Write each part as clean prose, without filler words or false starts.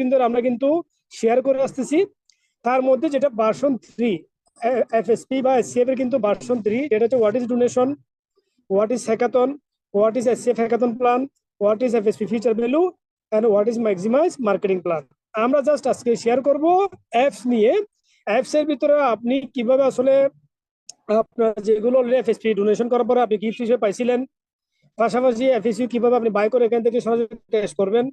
কিন্তু আমরা কিন্তু শেয়ার করে আসতেছি। তার মধ্যে যেটা ভার্সন 3 এফএসপি বা এসসিএফ এর কিন্তু ভার্সন 3, যেটা হচ্ছে what is donation, what is hackathon, what is SCF hackathon plan, what is FSP feature value and what is maximize marketing plan. আমরা জাস্ট আজকে শেয়ার করব অ্যাপস নিয়ে। অ্যাপস এর ভিতরে আপনি কিভাবে আসলে আপনার যেগুলো এফএসপি ডোনেশন করার পরে আপনি গিফট হিসেবে পাইছিলেন, পাশাপাশি এফএসইউ কিভাবে আপনি বাই করে এখান থেকে সরাসরি ক্যাশ করবেন,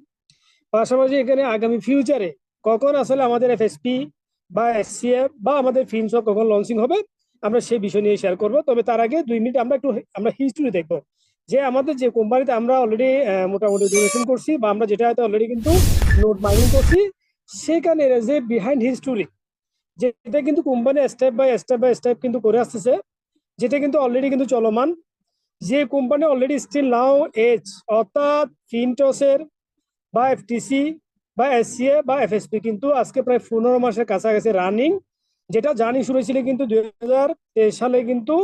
পাশাপাশি এখানে আগামী ফিউচারে কখন আসলে আমাদের এফএসপি বা এসসিএফ বা আমাদের ফিনসব কখন লঞ্চিং হবে, আমরা সেই বিষয় নিয়ে শেয়ার করব। তবে তার আগে 2 মিনিট আমরা হিস্ট্রি দেখবো যে আমাদের যে কোম্পানিতে আমরা অলরেডি মোটামুটি ডোনেশন করছি বা আমরা যেটা হয়তো অলরেডি কিন্তু নোট মাইনিং করছি, সেখানে যে বিহাইন্ড হিস্টোরি, যেটা কিন্তু কোম্পানি স্টেপ বাই স্টেপ কিন্তু করে আসতেছে, যেটা কিন্তু অলরেডি কিন্তু চলমান। যে কোম্পানি অলরেডি স্টিল নাও এজ, অর্থাৎ ফিনটসের বা এফটিসি বা এসসিএ বা এফএসপি কিন্তু আজকে প্রায় 15 মাসের কাছাকাছি রানিং। যেটা জার্নি শুরু হয়েছিল কিন্তু 2023 সালে কিন্তু,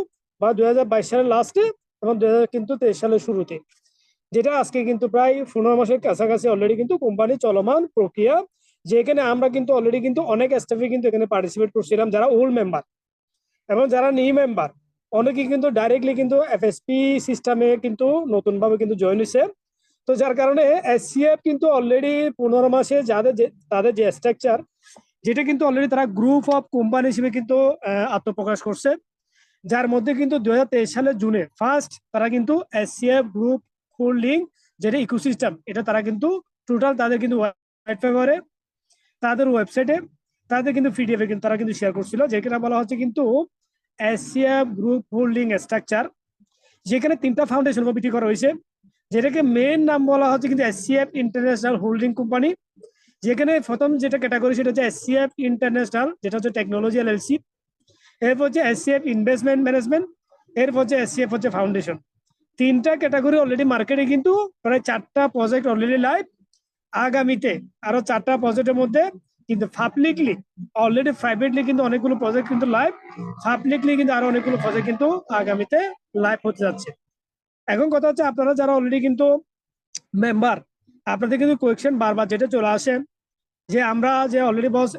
বা 2022 সালের লাস্টে এবং 2023 সালের শুরুতে, যেটা আজকে কিন্তু প্রায় 15 মাসের কাছাকাছি অলরেডি কিন্তু কোম্পানি চলমান প্রক্রিয়া। যেখানে আমরা কিন্তু অলরেডি কিন্তু অনেক স্টাফে কিন্তু এখানে পার্টিসিপেট করছিলাম, যারা ওল্ড মেম্বার এবং যারা নিউ মেম্বার, অনেকেই কিন্তু ডাইরেক্টলি কিন্তু এফএসপি সিস্টেমে কিন্তু নতুন ভাবে কিন্তু জয়েন হয়েছে। তো যার কারণে এসসিএফ কিন্তু অলরেডি 15 মাসে তাদের যে স্ট্রাকচার, যেটা কিন্তু অলরেডি তারা গ্রুপ অফ কোম্পানি হিসেবে কিন্তু আত্মপ্রকাশ করছে। যার মধ্যে কিন্তু 2023 সালের জুনে ফার্স্ট তারা কিন্তু এসসিএফ গ্রুপ হোল্ডিং, যেটা ইকোসিস্টেম, এটা তারা কিন্তু টোটাল তাদের কিন্তু হোয়াইট পেপারে, তাদের ওয়েবসাইটে, তাদের কিন্তু পিডিএফ কিন্তু তারা কিন্তু শেয়ার করছিল, যেখানে বলা হচ্ছে কিন্তু এসসিএফ গ্রুপ হোল্ডিং স্ট্রাকচার, যেখানে 3টা ফাউন্ডেশন কমিটি করা হয়েছে। যেটাকে মেন নাম বলা হচ্ছে কিন্তু এসসিএফ ইন্টারন্যাশনাল হোল্ডিং কোম্পানি। যেখানে প্রথম যেটা ক্যাটাগরি সেটা হচ্ছে এসসিএফ ইন্টারন্যাশনাল, যেটা হচ্ছে টেকনোলজি এলএলসি। এরপর হচ্ছে এসসিএফ ইনভেস্টমেন্ট ম্যানেজমেন্ট, এরপর হচ্ছে এসসিএফ হচ্ছে ফাউন্ডেশন। 3টা ক্যাটাগরি অলরেডি মার্কেটে কিন্তু প্রায় 4টা প্রজেক্ট অলরেডি লাইভ। আগামীতে আরো 4টা প্রজেক্টের মধ্যে কিন্তু পাবলিকলি, অলরেডি প্রাইভেটলি কিন্তু অনেকগুলো প্রজেক্ট কিন্তু লাইভ, পাবলিকলি কিন্তু আরো অনেকগুলো প্রজেক্ট কিন্তু আগামীতে লাইভ হতে যাচ্ছে। এখন কথা হচ্ছে আপনারা যারা অলরেডি কিন্তু মেম্বার, আপনাদের কিন্তু কোয়েকশন বারবার যেটা চলে আসে যে আমরা যে অলরেডি বস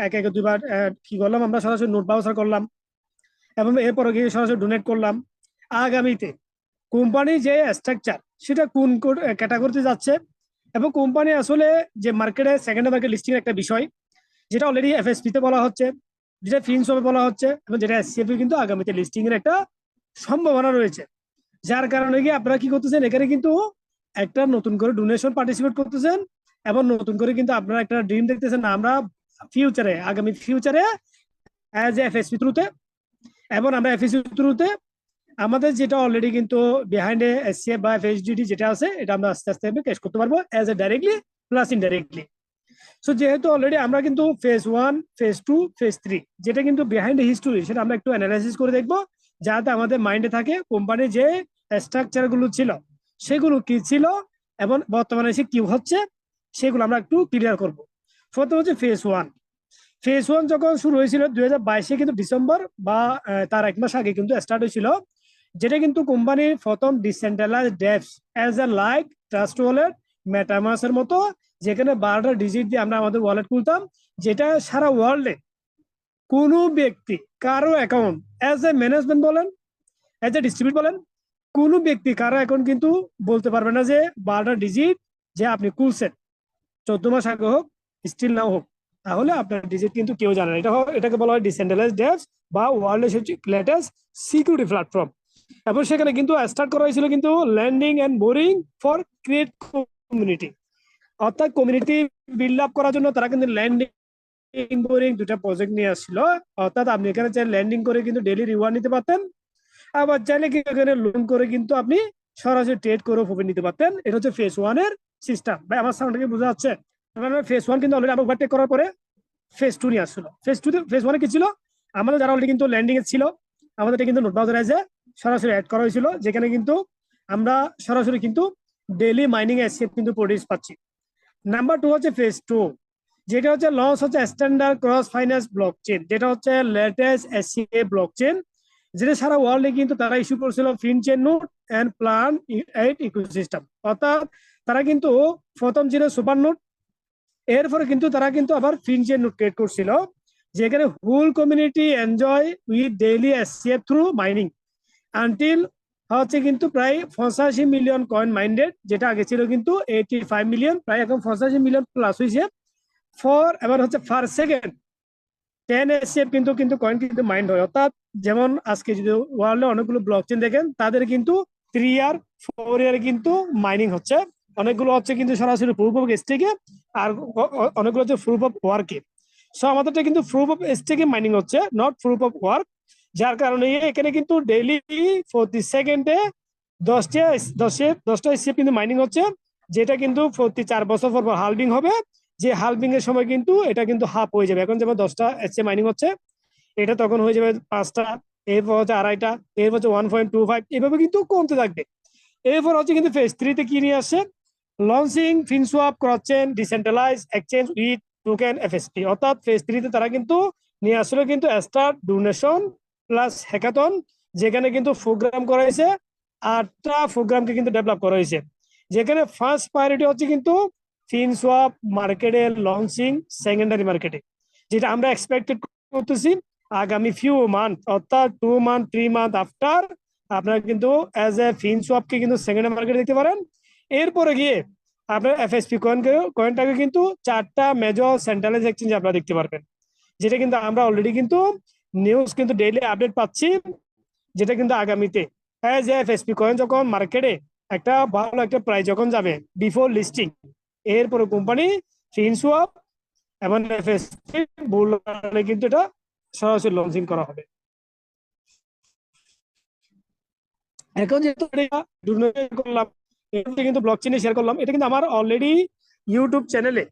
এক এক দুইবার কি করলাম, আমরা সরাসরি নোট বাউচার করলাম এবং এরপরে গিয়ে সরাসরি ডোনেট করলাম। আগামীতে কোম্পানি যে স্ট্রাকচার সেটা কোন ক্যাটাগরিতে যাচ্ছে, এবং কোম্পানি আসলে যে মার্কেটে সেকেন্ডারি মার্কেট লিস্টিং একটা বিষয়, যেটা অলরেডি এফএসপি তে বলা হচ্ছে, যেটা ফিনসবে বলা হচ্ছে, এবং যেটা এসসিএফ কিন্তু আগামীতে লিস্টিং এর একটা সম্ভাবনা রয়েছে। যার কারণে কি আপনারা কি করতেছেন, এখানে কিন্তু একটা নতুন করে ডোনেশন পার্টিসিপেট করতেছেন এবং নতুন করে কিন্তু আপনারা একটা ড্রিম দেখতেছেন না, আমরা ফিউচারে, আগামী ফিউচারে অ্যাজ এ এফএসপি থ্রুতে এবং আমরা এফএসপি থ্রুতে আমাদের যেটা অলরেডি কিন্তু বিহাইন্ড এসসিএফ বা এফএসডিডি যেটা আছে, এটা আমরা আস্তে আস্তে ক্যাশ করতে পারবো as a directly plus indirectly. So যেহেতু অলরেডি আমরা কিন্তু ফেজ 1, ফেজ 2, ফেজ 3, যেটা কিন্তু বিহাইন্ড হিস্টোরি, সেটা আমরা একটু অ্যানালাইসিস করে দেখবো, যাতে আমাদের মাইন্ডে থাকে কোম্পানির যে স্ট্রাকচার গুলো ছিল সেগুলো কি ছিল এবং বর্তমানে সে কি হচ্ছে, সেগুলো আমরা একটু ক্লিয়ার করব। প্রথম হচ্ছে ফেজ 1। ফেজ 1 যখন শুরু হয়েছিল 2022 কিন্তু ডিসেম্বর বা তার 1 মাস আগে কিন্তু স্টার্ট হয়েছিল, যেটা কিন্তু কোম্পানির প্রথম decentralized dapps as a like trust wallet, মেটামাসের মতো, যেখানে 12টা ডিজিট দিয়ে আমরা আমাদের ওয়ালেট খুলতাম, যেটা সারা ওয়ার্ল্ডে কোনো ব্যক্তি কারো অ্যাকাউন্ট অ্যাজ এ ম্যানেজমেন্ট বলেন, অ্যাজ এ ডিস্ট্রিবিউট বলেন, কোনো ব্যক্তি কারো অ্যাকাউন্ট কিন্তু বলতে পারবে না যে 12টা ডিজিট যে আপনি খুলছেন 14 মাস আগে হোক, স্টিল নাও হোক, তাহলে আপনার ডিজিট কিন্তু কেউ জানে না। এটাকে বলা হয় ডিসেন্ট্রালাইজড ডেপস বা ওয়ার্ল্ডের সবচেয়ে গ্রেটেস্ট সিকিউরিটি প্ল্যাটফর্ম। এবং সেখানে কিন্তু স্টার্ট করা হয়েছিল কিন্তু landing and boring for create community, অর্থাৎ কমিউনিটি বিল্ড আপ করার জন্য তারা কিন্তু ল্যান্ডিং বোরিং 2টা প্রজেক্ট নিয়ে আসছিল। অর্থাৎ আপনি এখানে চাই ল্যান্ডিং করে কিন্তু ডেইলি রিওয়ার্ড নিতে পারতেন, আবার চাইলে কি এখানে লোন করে কিন্তু আপনি সরাসরি ট্রেড করে প্রফিট নিতে পারতেন। এটা হচ্ছে ফেজ 1 এর সিস্টেম। ভাই আমার সাউন্ডকে বোঝা যাচ্ছে? ফেজ 1 কিন্তু অলরেডি আমরা ওভারটেক করার পরে ফেজ 2 নিয়ে আসছিল। ফেজ 1 কি ছিল, আমাদের যারা অলরেডি কিন্তু ল্যান্ডিং এ ছিল, আমাদের কিন্তু নোট ব্রাউজার এসে সরাসরি অ্যাড করা হয়েছিল, যেখানে কিন্তু আমরা সরাসরি কিন্তু ডেইলি মাইনিং এসএফ কিন্তু প্রডিউস পাচ্ছি। নাম্বার 2 হচ্ছে ফেজ 2, যেটা হচ্ছে লঞ্চ হচ্ছে স্ট্যান্ডার্ড ক্রস ফাইন্যান্স ব্লকচেন, যেটা হচ্ছে লেটেস্ট এসসিএ ব্লকচেন, যেটা সারা ওয়ার্ল্ডে কিন্তু তারা ইস্যু করছিল FinChain note and plan eight ecosystem. অর্থাৎ তারা কিন্তু প্রথম ছিল সুপার নোট, এরপরে কিন্তু তারা কিন্তু আবার ফিনচেন নোট ক্রিয়েট করছিল, যেখানে whole community enjoy with daily SCF through mining until হচ্ছে কিন্তু প্রায় 85 মিলিয়ন কয়েন মাইন্ডেড, যেটা আগে ছিল কিন্তু 85 মিলিয়ন, প্রায় এখন 85 মিলিয়ন প্লাস হয়েছে। ফর এবার হচ্ছে পার সেকেন্ড 10 এসএফ কিন্তু কিন্তু কয়েন কিন্তু মাইন্ড হয়। অর্থাৎ যেমন আজকে যদি ওয়ার্ল্ডে অনেকগুলো ব্লক চেইন দেখেন, তাদের কিন্তু 3 ইয়ার 4 ইয়ারে কিন্তু মাইনিং হচ্ছে। অনেকগুলো হচ্ছে কিন্তু সরাসরি প্রুফ অফ স্টেকে, আর অনেকগুলো হচ্ছে প্রুফ অফ ওয়ার্কে। সো আমাদেরটা কিন্তু প্রুফ অফ স্টেকে মাইনিং হচ্ছে, নট প্রুফ অফ ওয়ার্ক। যার কারণে এখানে কিন্তু ডেইলি প্রতি সেকেন্ডে 10টা এসএফ কিন্তু মাইনিং হচ্ছে, যেটা কিন্তু প্রতি 4 বছর পর হালভিং হবে। যে হালভিং এর সময় কিন্তু এটা কিন্তু হাফ হয়ে যাবে। এখন যেমন 10টা এসএ মাইনিং হচ্ছে, এটা তখন হয়ে যাবে 5টা, এরপর হচ্ছে 2.5টা, এরপর হচ্ছে 1.25, এভাবে কিন্তু কমতে থাকবে। এরপর হচ্ছে কিন্তু ফেজ 3-তে কি নিয়ে আসছে, launching FinSwap cross chain decentralize exchange with token FSP. অর্থাৎ ফেজ 3-তে তারা কিন্তু নিয়ে আসলে কিন্তু স্টার ডোনেশন প্লাস হ্যাকাথন, যেখানে কিন্তু প্রোগ্রাম করা হয়েছে 8টা প্রোগ্রামকে কিন্তু ডেভেলপ করা হয়েছে। যেখানে ফার্স্ট প্রায়োরিটি হচ্ছে কিন্তু ফিনসোয়াপ মার্কেটে লঞ্চিং সেকেন্ডারি মার্কেটে, যেটা আমরা এক্সপেক্টেড করতেছি আগামী ফিউ মান্থ, অর্থাৎ 2 মান্থ 3 মান্থ আফটার আপনারা কিন্তু অ্যাজ এ ফিনসোয়াপকে কিন্তু সেকেন্ডারি মার্কেটে দেখতে পারেন। এরপরে গিয়ে আপনার এফএসপি কয়েনটাকে কিন্তু 4টা মেজর সেন্ট্রালাইজ এক্সচেঞ্জ আপনারা দেখতে পারবেন, যেটা কিন্তু আমরা অলরেডি কিন্তু নিউজ কিন্তু ডেইলি আপডেট পাচ্ছি, যেটা কিন্তু আগামীতে অ্যাজ এ এফএসপি কয়েন যখন মার্কেটে একটা ভালো একটা প্রাইস যখন যাবে বিফোর লিস্টিং, এরপরে কোম্পানি ফিনসোয়াপ এবং এফএসপি বুলরনে কিন্তু এটা সরাসরি লঞ্চিং করা হবে। এখন যেহেতু করলাম, কিন্তু ব্লকচেইনে শেয়ার করলাম, এটা কিন্তু আমার অলরেডি ইউটিউব চ্যানেলে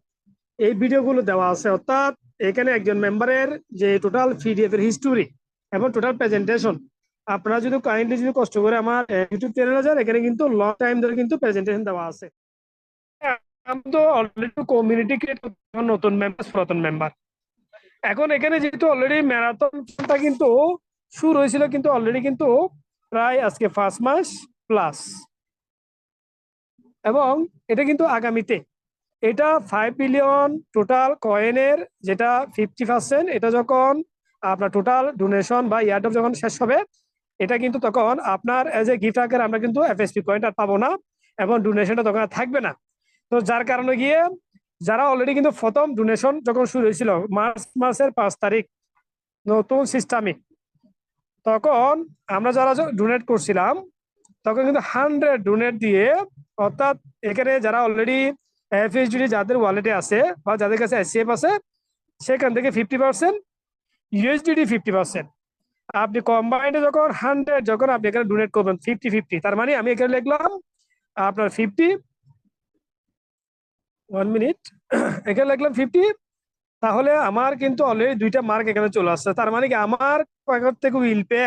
এই ভিডিওগুলো দেওয়া আছে। অর্থাৎ এখানে একজন মেম্বারের যে টোটাল পিডিএফ এর হিস্টোরি এবং টোটাল প্রেজেন্টেশন, আপনারা যদি কাইন্ডলি যদি কষ্ট করে আমার ইউটিউব চ্যানেলে যান, এখানে কিন্তু লং টাইম ধরে কিন্তু প্রেজেন্টেশন দেওয়া আছে। আমি তো অলরেডি কমিউনিটি ক্রিয়েট করতে, নতুন মেম্বার পুরাতন মেম্বার। এখন এখানে যেহেতু অলরেডি ম্যারাথনটা কিন্তু শুরু হয়েছিল কিন্তু অলরেডি কিন্তু প্রায় আজকে 5 মাস প্লাস, এবং এটা কিন্তু আগামীতে এটা 5 বিলিয়ন টোটাল কয়েনের যেটা 50%, এটা যখন আপনার টোটাল ডোনেশন বা ইয়ারড্রপ যখন শেষ হবে, এটা কিন্তু তখন আপনার এজ এ গিফট আকারে আমরা কিন্তু এফএসপি কয়েনটা পাবো না, এবং ডোনেশনটা তখন আর থাকবে না। তো যার কারণে গিয়ে যারা অলরেডি কিন্তু প্রথম ডোনেশন যখন শুরু হয়েছিল মার্চ মাসের 5 তারিখ নতুন সিস্টেমে, তখন আমরা যারা ডোনেট করছিলাম তখন কিন্তু 100 ডোনেট দিয়ে, অর্থাৎ এখানে যারা অলরেডি এফএসডি যাদের ওয়ালেটে আছে বা যাদের কাছে এসসিএফ আছে, সেখান থেকে 50%, ইউএসডিটি 50%। আপনি কম্বাইন্ডে যখন 100 যখন আপনি এখানে ডোনেট করবেন 50-50, তার মানে আমি এখানে লিখলাম আপনার 50, 1 মিনিট, এখানে লিখলাম 50, তাহলে আমার কিন্তু অলরেডি 2টা মার্ক এখানে চলে আসছে। তার মানে কি আমার পকেট থেকে উইল পে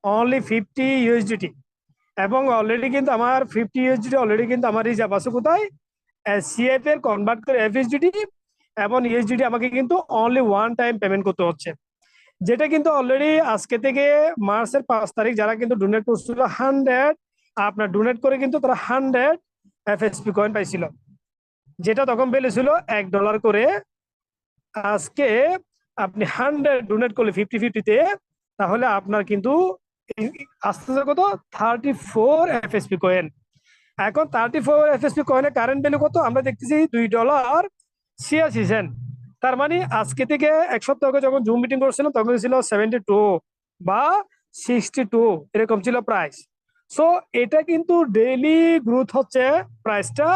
অনলি 50 ইউএসডিটি, এবং অলরেডি কিন্তু আমার 50 ইউএসডিটি অলরেডি কিন্তু আমার রিজার্ভ আছে কোথায়, এসসিএফ এর কনভার্ট করে এফএসডিটি, এবং ইউএসডিটি আমাকে কিন্তু অনলি ওয়ান টাইম পেমেন্ট করতে হচ্ছে, যেটা কিন্তু অলরেডি আজকে থেকে মার্চের 5 তারিখ যারা কিন্তু ডোনেট করছিল 100, আপনার ডোনেট করে কিন্তু তারা 100 এফএসপি কয়েন পাইছিল, যেটা তখন ভ্যালু ছিল $1 করে। আজকে আপনি 100 ডোনেট করলে 50-50-তে, তাহলে আপনার কিন্তু আসতেছে কত, 34 এফএসপি কয়েন। এখন 34 এফএসপি কয়েনের কারেন্ট ভ্যালু কত আমরা দেখতেছি, $2.86। তার মানে আজকে থেকে এক সপ্তাহ আগে যখন জুম মিটিং করছিলাম তখন ছিল 72 বা 62, এরকম ছিল প্রাইস। সো এটা কিন্তু ডেইলি গ্রোথ হচ্ছে প্রাইসটা,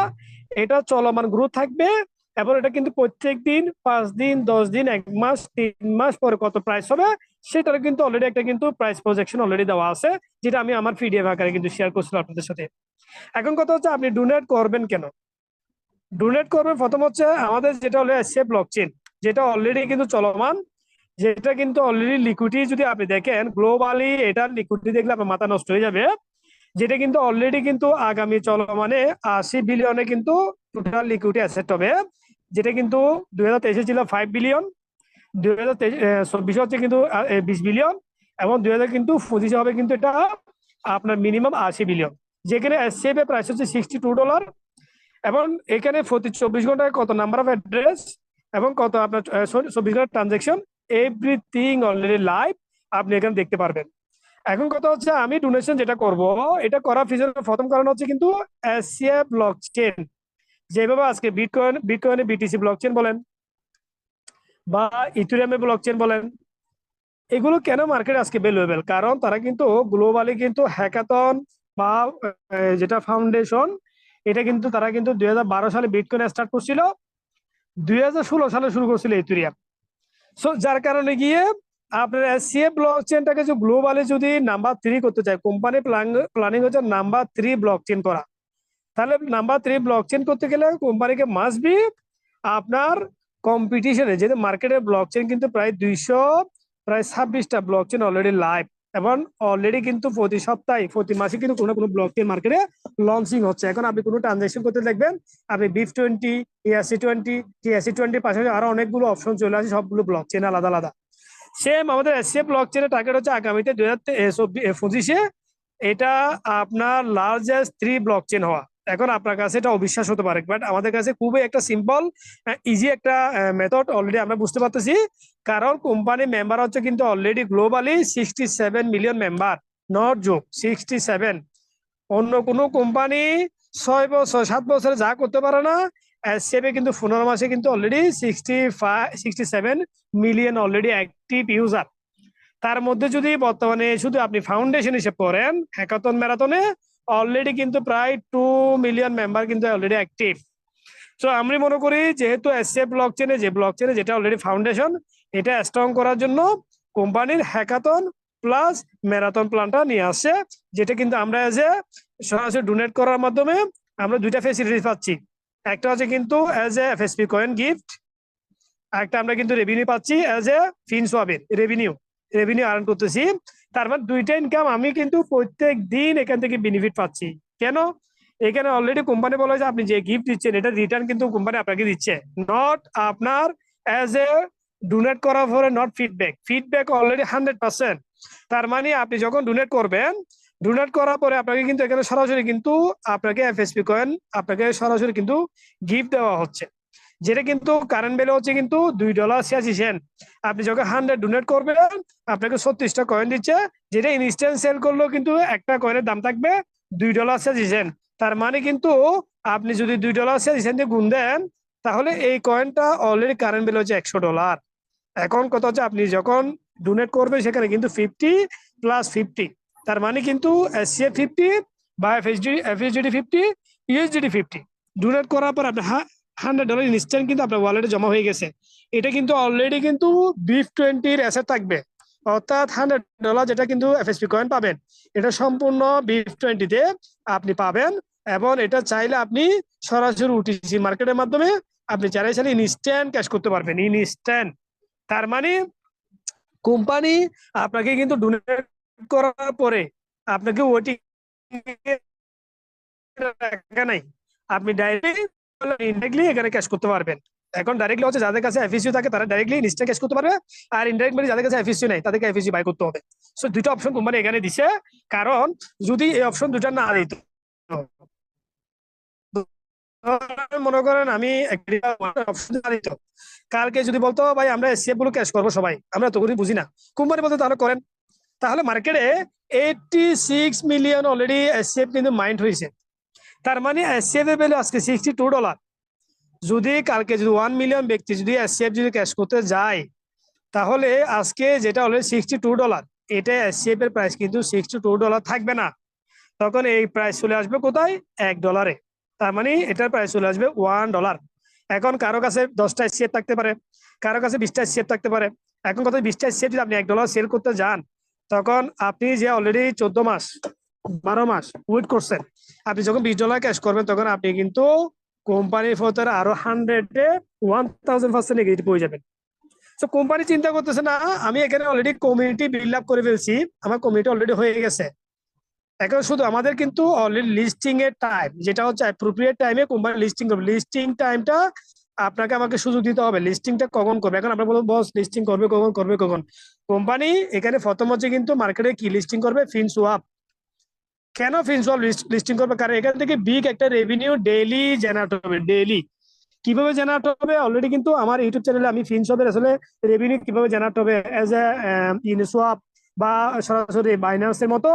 এটা চলমান গ্রোথ থাকবে, এবং এটা কিন্তু প্রত্যেক দিন 5 দিন 10 দিন 1 মাস 3 মাস পরে কত প্রাইস হবে সেটার কিন্তু অলরেডি একটা কিন্তু প্রাইস প্রজেকশন অলরেডি দেওয়া আছে, যেটা আমি আমার পিডিএফ আকারে কিন্তু শেয়ার করছিলাম আপনাদের সাথে। এখন কথা হচ্ছে আপনি ডোনেট করবেন কেন। ডোনেট করবেন প্রথম হচ্ছে আমাদের যেটা হলো এসসিএফ ব্লকচেইন, যেটা অলরেডি কিন্তু চলমান, যেটা কিন্তু অলরেডি লিকুইডিটি যদি আপনি দেখেন গ্লোবালি, এটার লিকুইডিটি দেখলে আপনার মাথা নষ্ট হয়ে যাবে, যেটা কিন্তু অলরেডি কিন্তু আগামী চলমানে 80 বিলিয়নে কিন্তু টোটাল লিকুইডিটি অ্যাসেট হবে, যেটা কিন্তু 2023 ছিল 5 বিলিয়ন, 2024 হচ্ছে কিন্তু 20 বিলিয়ন, এবং 2025 হবে কিন্তু এটা আপনার মিনিমাম 80 বিলিয়ন, যেখানে এসসিএফ এর প্রাইস হচ্ছে $62, এবং এখানে প্রতি 24 ঘন্টায় কত নাম্বার অফ অ্যাড্রেস এবং কত আপনার 24 ঘন্টার ট্রানজেকশন, এভরিথিং অলরেডি লাইভ আপনি এখানে দেখতে পারবেন। এখন কথা হচ্ছে আমি ডোনেশন যেটা করব, এটা করার পিছনে প্রথম কারণ হচ্ছে কিন্তু এসিএ ব্লকচেন, যেভাবে আজকে বিটকয়েনে বিটিসি ব্লকচেন বলেন বা ইথেরিয়ামে ব্লকচেন বলেন, এগুলো কেন মার্কেট আজকে ভ্যালুয়েবল, কারণ তারা কিন্তু গ্লোবালি কিন্তু হ্যাকাথন বা যেটা ফাউন্ডেশন, এটা কিন্তু তারা কিন্তু 2012 সালে বিটকয়েন স্টার্ট করছিল, 2016 সালে শুরু করছিল ইথেরিয়াম। সো যার কারণে গিয়ে আপনার এসসিএ ব্লকচেনটাকে যে গ্লোবালি যদি নাম্বার 3 করতে চায়, কোম্পানি প্ল্যানিং হচ্ছে নাম্বার 3 ব্লকচেন করা। তাহলে নাম্বার 3 ব্লকচেন করতে গেলে কোম্পানিকে মাস্ট বি আপনার কম্পিটিশনে, যেহেতু মার্কেটের ব্লকচেন কিন্তু প্রায় 26টা ব্লকচেন অলরেডি লাইভ, এবং অলরেডি কিন্তু প্রতি সপ্তাহে প্রতি মাসে কিন্তু কোনো কোনো ব্লকচেন মার্কেটে লঞ্চিং হচ্ছে। এখন আপনি কোনো ট্রানজাকশন করতে দেখবেন আপনি BIF20, ERC20, TRC20 পাশাপাশি আরো অনেকগুলো অপশন চলে আসে, সবগুলো ব্লকচেন আলাদা আলাদা। সেম আমাদের এসসিএ ব্লকচেনের টার্গেট হচ্ছে আগামীতে 2025-এ এটা আপনার লার্জেস্ট 3 ব্লকচেন হওয়া। এখন আপনার কাছে এটা অবিশ্বাস হতে পারে, বাট আমাদের কাছে খুবই একটা সিম্পল ইজি একটা মেথড অলরেডি আমরা বুঝতে পারতেছি। কারণ কোম্পানি মেম্বার হচ্ছে কিন্তু already globally 67 million member, not joke 67। অন্য কোনো কোম্পানি 6 বছর 7 বছরে যা করতে পারে না, এসসিএফ কিন্তু 15 মাসে কিন্তু already 67 million already active user. তার মধ্যে যদি বর্তমানে শুধু আপনি ফাউন্ডেশন হিসেবে করেন হ্যাকাথন ম্যারাথনে, অলরেডি কিন্তু প্রায় 2 মিলিয়ন মেম্বার কিন্তু অলরেডি অ্যাক্টিভ। তো আমি মনে করি যেহেতু এসসিএফ ব্লকচেনে যেটা অলরেডি ফাউন্ডেশন, এটা স্ট্রং করার জন্য কোম্পানির হ্যাকাথন প্লাস ম্যারাথন প্ল্যানটা নিয়ে আসছে, যেটা কিন্তু আমরা এজ এ সরাসরি ডোনেট করার মাধ্যমে আমরা দুইটা ফেসিলিটি পাচ্ছি। একটা হচ্ছে কিন্তু এজ এ এফএসপি কয়েন গিফট, একটা আমরা কিন্তু রেভিনিউ পাচ্ছি এজ এ ফিনসওয়াবের রেভিনিউ আর্ন করতেছি। তার মানে দুইটা ইনকাম আমি কিন্তু প্রত্যেক দিন এখান থেকে বেনিফিট পাচ্ছি। কেন? এখানে অলরেডি কোম্পানি বলা হয়েছে আপনি যে গিফট দিচ্ছেন এটা রিটার্ন কিন্তু কোম্পানি আপনাকে দিচ্ছে, নট আপনার এজ এ ডোনেট করার পরে নট ফিডব্যাক অলরেডি 100%। তার মানে আপনি যখন ডোনেট করার পরে আপনাকে কিন্তু এখানে সরাসরি কিন্তু আপনাকে এফএসপি কয়েন আপনাকে সরাসরি কিন্তু গিফট দেওয়া হচ্ছে, যেটা কিন্তু কারেন্ট ভ্যালু হচ্ছে কিন্তু $2.86। আপনি যখন 100 ডোনেট করবেন আপনাকে 36টা কয়েন দিচ্ছে, যেটা ইনস্ট্যান্ট সেল করলেও কিন্তু একটা কয়েনের দাম থাকবে $2.86। তার মানে কিন্তু আপনি যদি $2.86 দিয়ে গুণ দেন, তাহলে এই কয়েনটা অলরেডি কারেন্ট ভ্যালু হচ্ছে $100। এখন কথা হচ্ছে আপনি যখন ডোনেট করবেন সেখানে কিন্তু 50+50, তার মানে কিন্তু এসসিএফ 50 বা এফএসডিডি 50, ইউএসডিটি 50 ডোনেট করার পর আপনি $100 ইনস্ট্যান্ট কিন্তু আপনার ওয়ালেটে জমা হয়ে গেছে। এটা কিন্তু অলরেডি কিন্তু BIF20-র অ্যাসেট থাকবে, অর্থাৎ $100 যেটা কিন্তু এফএসপি কয়েন পাবেন, এটা সম্পূর্ণ BIF20-তে আপনি পাবেন। এবং এটা চাইলে আপনি সরাসরি ওটিসি মার্কেটের মাধ্যমে আপনি চাইলে ইনস্ট্যান্ট ক্যাশ করতে পারবেন, ইনস্ট্যান্ট। তার মানে কোম্পানি আপনাকে কিন্তু ডোনেট করার পরে আপনাকে ওয়েটিং নাই, আপনি ডাইরেক্টলি এখানে ক্যাশ করতে পারবেন। এখন ডাইরেক্টলি হচ্ছে যাদের কাছে এফএসইউ থাকে তারা ডাইরেক্টলি ইনস্ট্যান্ট ক্যাশ করতে পারবে, আর ইনডাইরেক্টলি যাদের কাছে এফএসইউ নাই তাদেরকে এফএসইউ বাই করতে হবে। সো দুটো অপশন কোম্পানি এখানে দিছে, কারণ যদি এই অপশন দুটা না দিত, মনে করেন আমি অপশন না দিত, কালকে যদি বলতো ভাই আমরা এসসিএফ গুলো ক্যাশ করবো সবাই, আমরা তো করে বুঝি না, কোম্পানি বলতো তাহলে করেন, তাহলে মার্কেটে 86 মিলিয়ন অলরেডি এসসিএফ কিন্তু মাইন্ড হয়েছে। তার মানে এসসিএফ এর ভ্যালু আজকে $62। যদি কালকে যদি 1 মিলিয়ন ব্যক্তি যদি এসসিএফ যদি ক্যাশ করতে যায়, তাহলে আজকে যেটা অলরেডি $62, এটা এসসিএফ এর প্রাইস কিন্তু $62 থাকবে না, তখন এই প্রাইস চলে আসবে কোথায়? $1। তার মানে এটার প্রাইস চলে আসবে $1। এখন কারো কাছে 10টা এসসিএফ থাকতে পারে, কারো কাছে 20টা এসসিএফ থাকতে পারে। এখন কথা 20টা এসসিএফ যদি আপনি $1 সেল করতে যান, তখন আপনি যে অলরেডি 14 মাস 12 মাস ওয়েট করছেন, আপনি যখন $20 ক্যাশ করবেন তখন আপনি কিন্তু কোম্পানির ফটোর আরো 1000% নেগেটিভ হয়ে যাবেন। তো কোম্পানি চিন্তা করতেছে না আমি এখানে অলরেডি কমিউনিটি বিল্ড আপ করে ফেলছি, আমার কমিউনিটি অলরেডি হয়ে গেছে, এখন শুধু আমাদের কিন্তু অলরেডি লিস্টিং এর টাইম যেটা হচ্ছে অ্যাপ্রোপ্রিয়েট টাইমে কোম্পানি লিস্টিং করবে, লিস্টিং টাইমটা আপনাকে আমাকে সুযোগ দিতে হবে, লিস্টিংটা কখন করবে। এখন আমরা বলবো বস লিস্টিং কখন কোম্পানি এখানে প্রথম হচ্ছে কিন্তু মার্কেটে কি লিস্টিং করবে, ফিনসওয়াপ। কেন ফিনসল লিস্টিং করবে? কারণ এখান থেকে বিগ একটা রেভিনিউ ডেইলি জেনারেট হবে, ডেইলি। কিভাবে জেনারেট হবে? অলরেডি কিন্তু আমার ইউটিউব চ্যানেলে আমি ফিনসবের আসলে রেভিনিউ কিভাবে জেনারেট হবে এজ এ ইউনিসোয়াপ বা সরাসরি বাইন্যান্সের মতো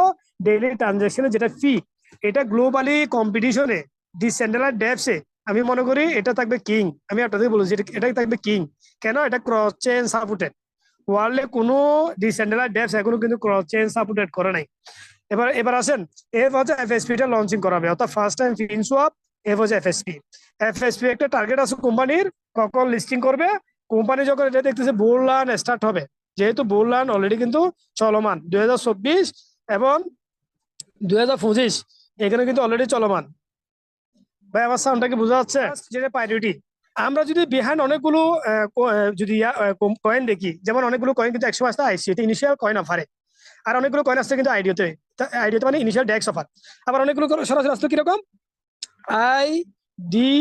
ডেইলি ট্রানজাকশনে যেটা ফি, এটা গ্লোবালি কম্পিটিশনে ডিসেন্ট্রালাইজড ডেপসে আমি মনে করি এটা থাকবে কিং। আমি আপনাদের বলেছি এটাই থাকবে কিং। কেন? এটা ক্রস চেইন সাপোর্টেড। ওয়ার্ল্ডে কোনো ডিসেন্ট্রালাইজড ডেপস এখনো কিন্তু ক্রস চেইন সাপোর্টেড করে নাই। এবার আসেন, এরপর হচ্ছে এফএসপি টা লঞ্চিং করা হবে, অর্থাৎ ফার্স্ট টাইম ফিনসোয়াপ, এরপর হচ্ছে এফএসপি। এফএসপি একটা টার্গেট আছে কোম্পানির, কখন লিস্টিং করবে। কোম্পানি যখন এটা দেখতেছে বুল রান স্টার্ট হবে, যেহেতু বুল রান অলরেডি কিন্তু চলমান 2024 এবং 2025, এখানে কিন্তু অলরেডি চলমান। ভাই আমার সাউন্ডটাকে বোঝা যাচ্ছে? যেটা প্রায়োরিটি, আমরা যদি বিহাইন্ড অনেকগুলো যদি কয়েন দেখি, যেমন অনেকগুলো কয়েন কিন্তু 100 আসতে আইসি, এটা ইনিশিয়াল কয়েন অফারে। আর অনেকগুলো কয়েন আসছে কিন্তু আইডিয়াতে, আইডিয়াতে মানে ইনিশিয়াল ডেক্স অফার। আবার অনেকগুলো সরাসরি আসতো কিরকম, আই ডি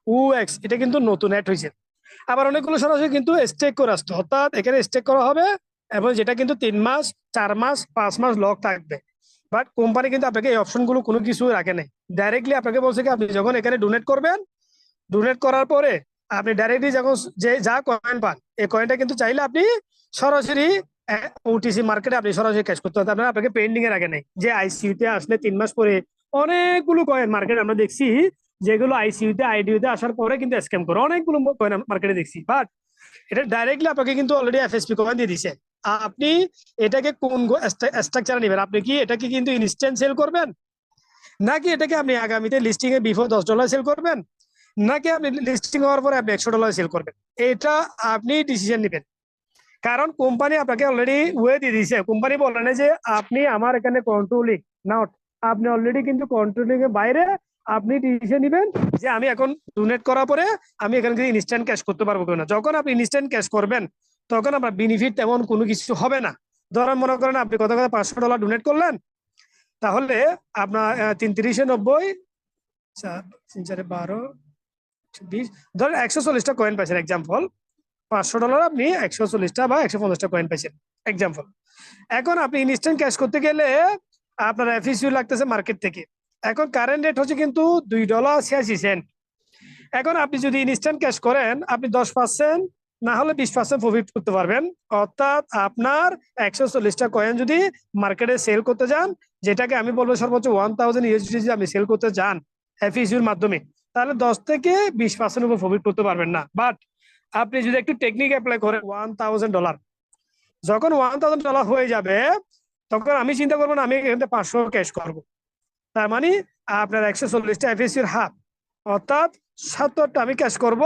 ও এক্স, এটা কিন্তু নতুন অ্যাড হয়েছে। আবার অনেকগুলো সরাসরি কিন্তু স্টেক করে আসতো, অর্থাৎ এখানে স্টেক করা হবে এবং যেটা কিন্তু 3 মাস, 4 মাস, 5 মাস লক থাকবে। বাট কোম্পানি কিন্তু আপনাকে এই অপশন গুলো কোনো কিছু রাখে নাই। ডাইরেক্টলি আপনাকে বলছে কি, আপনি যখন এখানে ডোনেট করবেন, ডোনেট করার পরে আপনি ডাইরেক্টলি যখন যে যা কয়েন পান, এই কয়েনটা কিন্তু চাইলে আপনি সরাসরি ওটিসি মার্কেটে আপনি সরাসরি ক্যাশ করতে পারতেন। আপনাকে পেন্ডিং এ রাখে নাই যে আইসিইউতে আসলে 3 মাস পরে অনেকগুলো কয়েন মার্কেট আমরা দেখছি, যেগুলো আইসিইউতে আইডিইউতে আসার পরে কিন্তু স্ক্যাম করে, অনেকগুলো কয়েন মার্কেটে দেখছি। বাট এটা ডাইরেক্টলি আপনাকে কিন্তু অলরেডি এফএসপি কয়েন দিয়ে দিছে। আপনি এটাকে কোন স্ট্রাকচারে নেবেন? আপনি কি এটাকে কিন্তু ইনস্ট্যান্ট সেল করবেন, নাকি এটাকে আপনি আগামীতে লিস্টিং এ বিফোর $10 সেল করবেন, নাকি আপনি লিস্টিং হওয়ার পরে আপনি $100 সেল করবেন? এটা আপনি ডিসিশন নেবেন। কারণ কোম্পানি আপনাকে অলরেডি ওয়ে দিয়ে দিয়েছে। কোম্পানি বলে না যে আপনি আমার এখানে কন্ট্রোলিং, নট, আপনি অলরেডি কিন্তু কন্ট্রোলিং এর বাইরে। আপনি ডিসিশন নেবেন যে আমি এখন ডোনেট করার পরে আমি এখান থেকে ইনস্ট্যান্ট ক্যাশ করতে পারবো কিনা। যখন আপনি ইনস্ট্যান্ট ক্যাশ করবেন, তখন আপনার বেনিফিট তেমন কোনো কিছু হবে না। ধরেন মনে করেন আপনি কত কথা $500 ডোনেট করলেন, তাহলে আপনার 3-3-90, 4-3-4-12, 20, ধরেন 140টা কয়েন পাইছেন এক্সাম্পল। $500 আপনি 140টা বা 150টা কয়েন পাইছেন এক্সাম্পল। এখন আপনি ইনস্ট্যান্ট ক্যাশ করতে গেলে আপনার এফিসিউ লাগতেছে মার্কেট থেকে। এখন কারেন্ট রেট হচ্ছে কিন্তু $2.86। এখন আপনি যদি ইনস্ট্যান্ট ক্যাশ করেন, আপনি 10% না হলে 20% প্রফিট করতে পারবেন। অর্থাৎ আপনার 140টা কয়েন যদি মার্কেটে সেল করতে যান, যেটাকে আমি বলবো সর্বোচ্চ 1000 ইউএসডি যদি আপনি সেল করতে যান এফিসিউর মাধ্যমে, তাহলে 10 থেকে 20% উপর প্রফিট করতে পারবেন না। বাট আপনি যদি একটু টেকনিক অ্যাপ্লাই করেন, $1000, যখন $1000 হয়ে যাবে, তখন আমি চিন্তা করবো না আমি এখান থেকে 500 ক্যাশ করবো। তার মানে আপনার 140টা এফএসির হাফ, অর্থাৎ 70টা আমি ক্যাশ করব।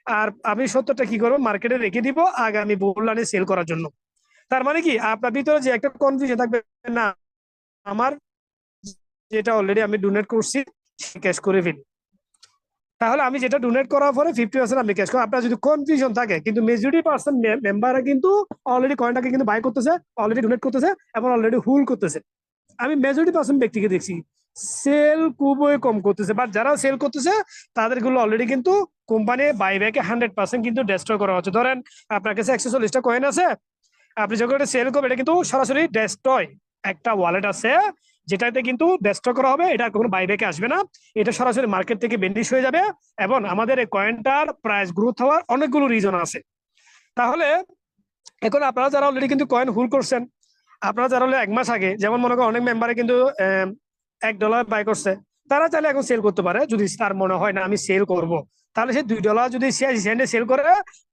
আর আমি 70টা কি করবো, মার্কেটে রেখে দিব আগামী বুল রানে সেল করার জন্য। তার মানে কি, আপনার ভিতরে যে একটা কনফিউশন থাকবে, না আমার যেটা অলরেডি আমি ডোনেট করছি ক্যাশ করে ফেলি, তাহলে আমি যেটা ডোনেট করার পরে 50% আপনি ক্যাশ করেন। আপনার যদি কনফিউশন থাকে, কিন্তু মেজরিটি পার্সেন্ট মেম্বাররা কিন্তু অলরেডি কয়েনটাকে কিন্তু বাই করতেছে, অলরেডি ডোনেট করতেছে এবং অলরেডি হোল্ড করতেছে। আমি মেজরিটি পার্সেন্ট ব্যক্তিকে দেখছি সেল খুবই কম করতেছে। বাট যারা সেল করতেছে তাদেরগুলো অলরেডি কিন্তু কোম্পানি বাইব্যাকে 100% কিন্তু ডেস্ট্রয় করা হচ্ছে। ধরেন আপনার কাছে 140টা কয়েন আছে, আপনি যখন এটা সেল করবেন, এটা কিন্তু সরাসরি ডেস্ট্রয়, একটা ওয়ালেট আছে যেটাতে কিন্তু ডেস্ট্রয় করা হবে, এটা কোনো বাইব্যাকে আসবে না, এটা সরাসরি মার্কেট থেকে বেন্ডিশ হয়ে যাবে। এবং আমাদের এই কয়েনটার প্রাইস গ্রোথ হওয়ার অনেকগুলো রিজন আছে। তাহলে এখন আপনারা যারা অলরেডি কিন্তু কয়েন হোল্ড করছেন, আপনারা যারা হলো 1 মাস আগে, যেমন মনে করেন অনেক মেম্বারে কিন্তু $1 বাই করছে, তারা চাইলে এখন সেল করতে পারে। যদি তার মনে হয় না আমি সেল করব, তাহলে সে $2 যদি 86 সেন্টে সেল করে,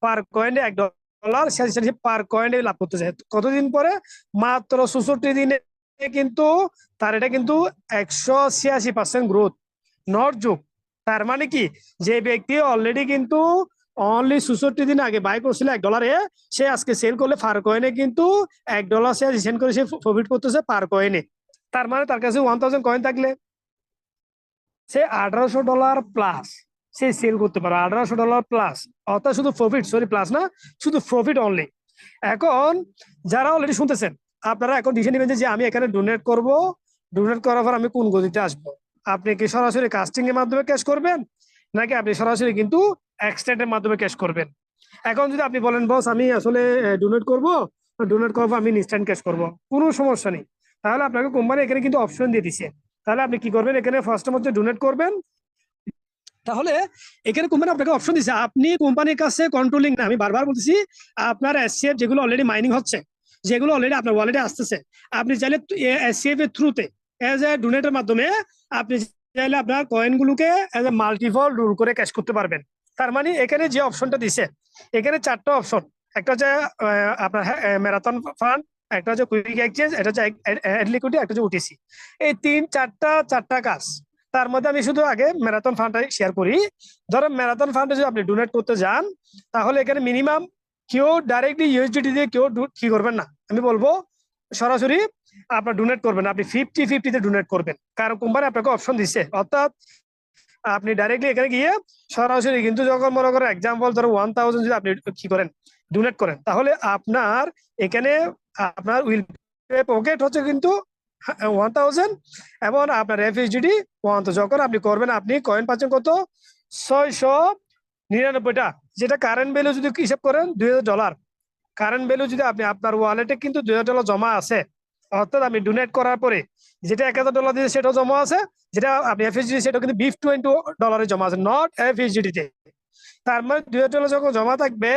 পার কয়েনে $1 পার কয়েনে লাভ করতে চায়। কতদিন পরে? মাত্র 64 দিনে কিন্তু তার এটা কিন্তু 186% গ্রোথ, নট যোগ। তার মানে কি, যে ব্যক্তি অলরেডি কিন্তু অনলি 64 দিন আগে বাই করছিল $1, সে আজকে সেল করলে পার কয়েনে কিন্তু $1 করে সে প্রফিট করতেছে পার কয়েনে। তার মানে তার কাছে 1000 কয়েন থাকলে সে $1800 প্লাস সে সেল করতে পারে, $1800 প্লাস। অর্থাৎ শুধু প্রফিট, সরি প্লাস না, শুধু প্রফিট অনলি। এখন যারা অলরেডি শুনতেছেন, আপনারা এখন ডিসিশন নেবেন যে আমি এখানে ডোনেট করব, ডোনেট করার পর আমি কোন গতিতে আসবো। আপনি কি সরাসরি কাস্টিং এর মাধ্যমে ক্যাশ করবেন, নাকি আপনি সরাসরি কিন্তু এক্সটেন্ডের মাধ্যমে ক্যাশ করবেন? এখন যদি আপনি বলেন বস আমি আসলে ডোনেট করব, ডোনেট করবো আমি ইনস্ট্যান্ট ক্যাশ করব, কোনো সমস্যা নেই। তাহলে আপনাকে কোম্পানি এখানে কিন্তু অপশন দিয়ে দিচ্ছে তাহলে আপনি কি করবেন, এখানে ফার্স্টের মধ্যে ডোনেট করবেন। তাহলে এখানে কোম্পানি আপনাকে অপশন দিচ্ছে, আপনি কোম্পানির কাছে কন্ট্রোলিং না, আমি বারবার বলতেছি, আপনার এসসিএফ যেগুলো অলরেডি মাইনিং হচ্ছে, যেগুলো অলরেডি আপনার ওয়ালেটে আসতেছে, আপনি চাইলে এসসিএফ এর থ্রুতে এজ এ ডোনেটের মাধ্যমে আপনি চাইলে আপনার কয়েন গুলোকে এজ এ মাল্টিপল রুল করে ক্যাশ করতে পারবেন। তার মানে এখানে যে অপশনটা দিছে, এখানে 4টা অপশন, একটা হচ্ছে আপনার ম্যারাথন ফান্ড, একটা হচ্ছে কুইক এক্সচেঞ্জ, এটা হচ্ছে লিকুইডিটি, একটা হচ্ছে ওটিসি। এই 4টা কাজ। তার মধ্যে আমি শুধু আগে ম্যারাথন ফান্ডটা শেয়ার করি। ধরেন ম্যারাথন ফান্ডে যদি আপনি ডোনেট করতে যান, তাহলে এখানে মিনিমাম কেউ ডাইরেক্টলি ইউএসডিটি দিয়ে কেউ কি করবেন না, আমি বলবো সরাসরি আপনার ডোনেট করবেন, আপনি 50-50 ডোনেট করবেন, কারণ কোম্পানি আপনাকে অপশন দিচ্ছে। অর্থাৎ আপনি ডাইরেক্টলি এখানে গিয়ে সরাসরি কিন্তু যখন মনে করেন এক্সাম্পল ধরো 1000 যদি আপনি কি করেন ডোনেট করেন, তাহলে আপনার এখানে আপনার উইল পকেট হচ্ছে কিন্তু 1000 এবং আপনার এফএসডিটি 1। যখন আপনি করবেন আপনি কয়েন পাচ্ছেন কত, 699টা, যেটা কারেন্ট ভ্যালু যদি হিসাব করেন $2000। কারেন্ট ভ্যালু যদি আপনি আপনার ওয়ালেটে কিন্তু $2000 জমা আছে, অর্থাৎ আপনি ডোনেট করার পরে যেটা $1000 দিয়েছে সেটাও জমা আছে, যেটা আপনি এফএসডি সেটাও কিন্তু $20 জমা আছে, নট এফএসডি তে। তার মানে $2000 যখন জমা থাকবে,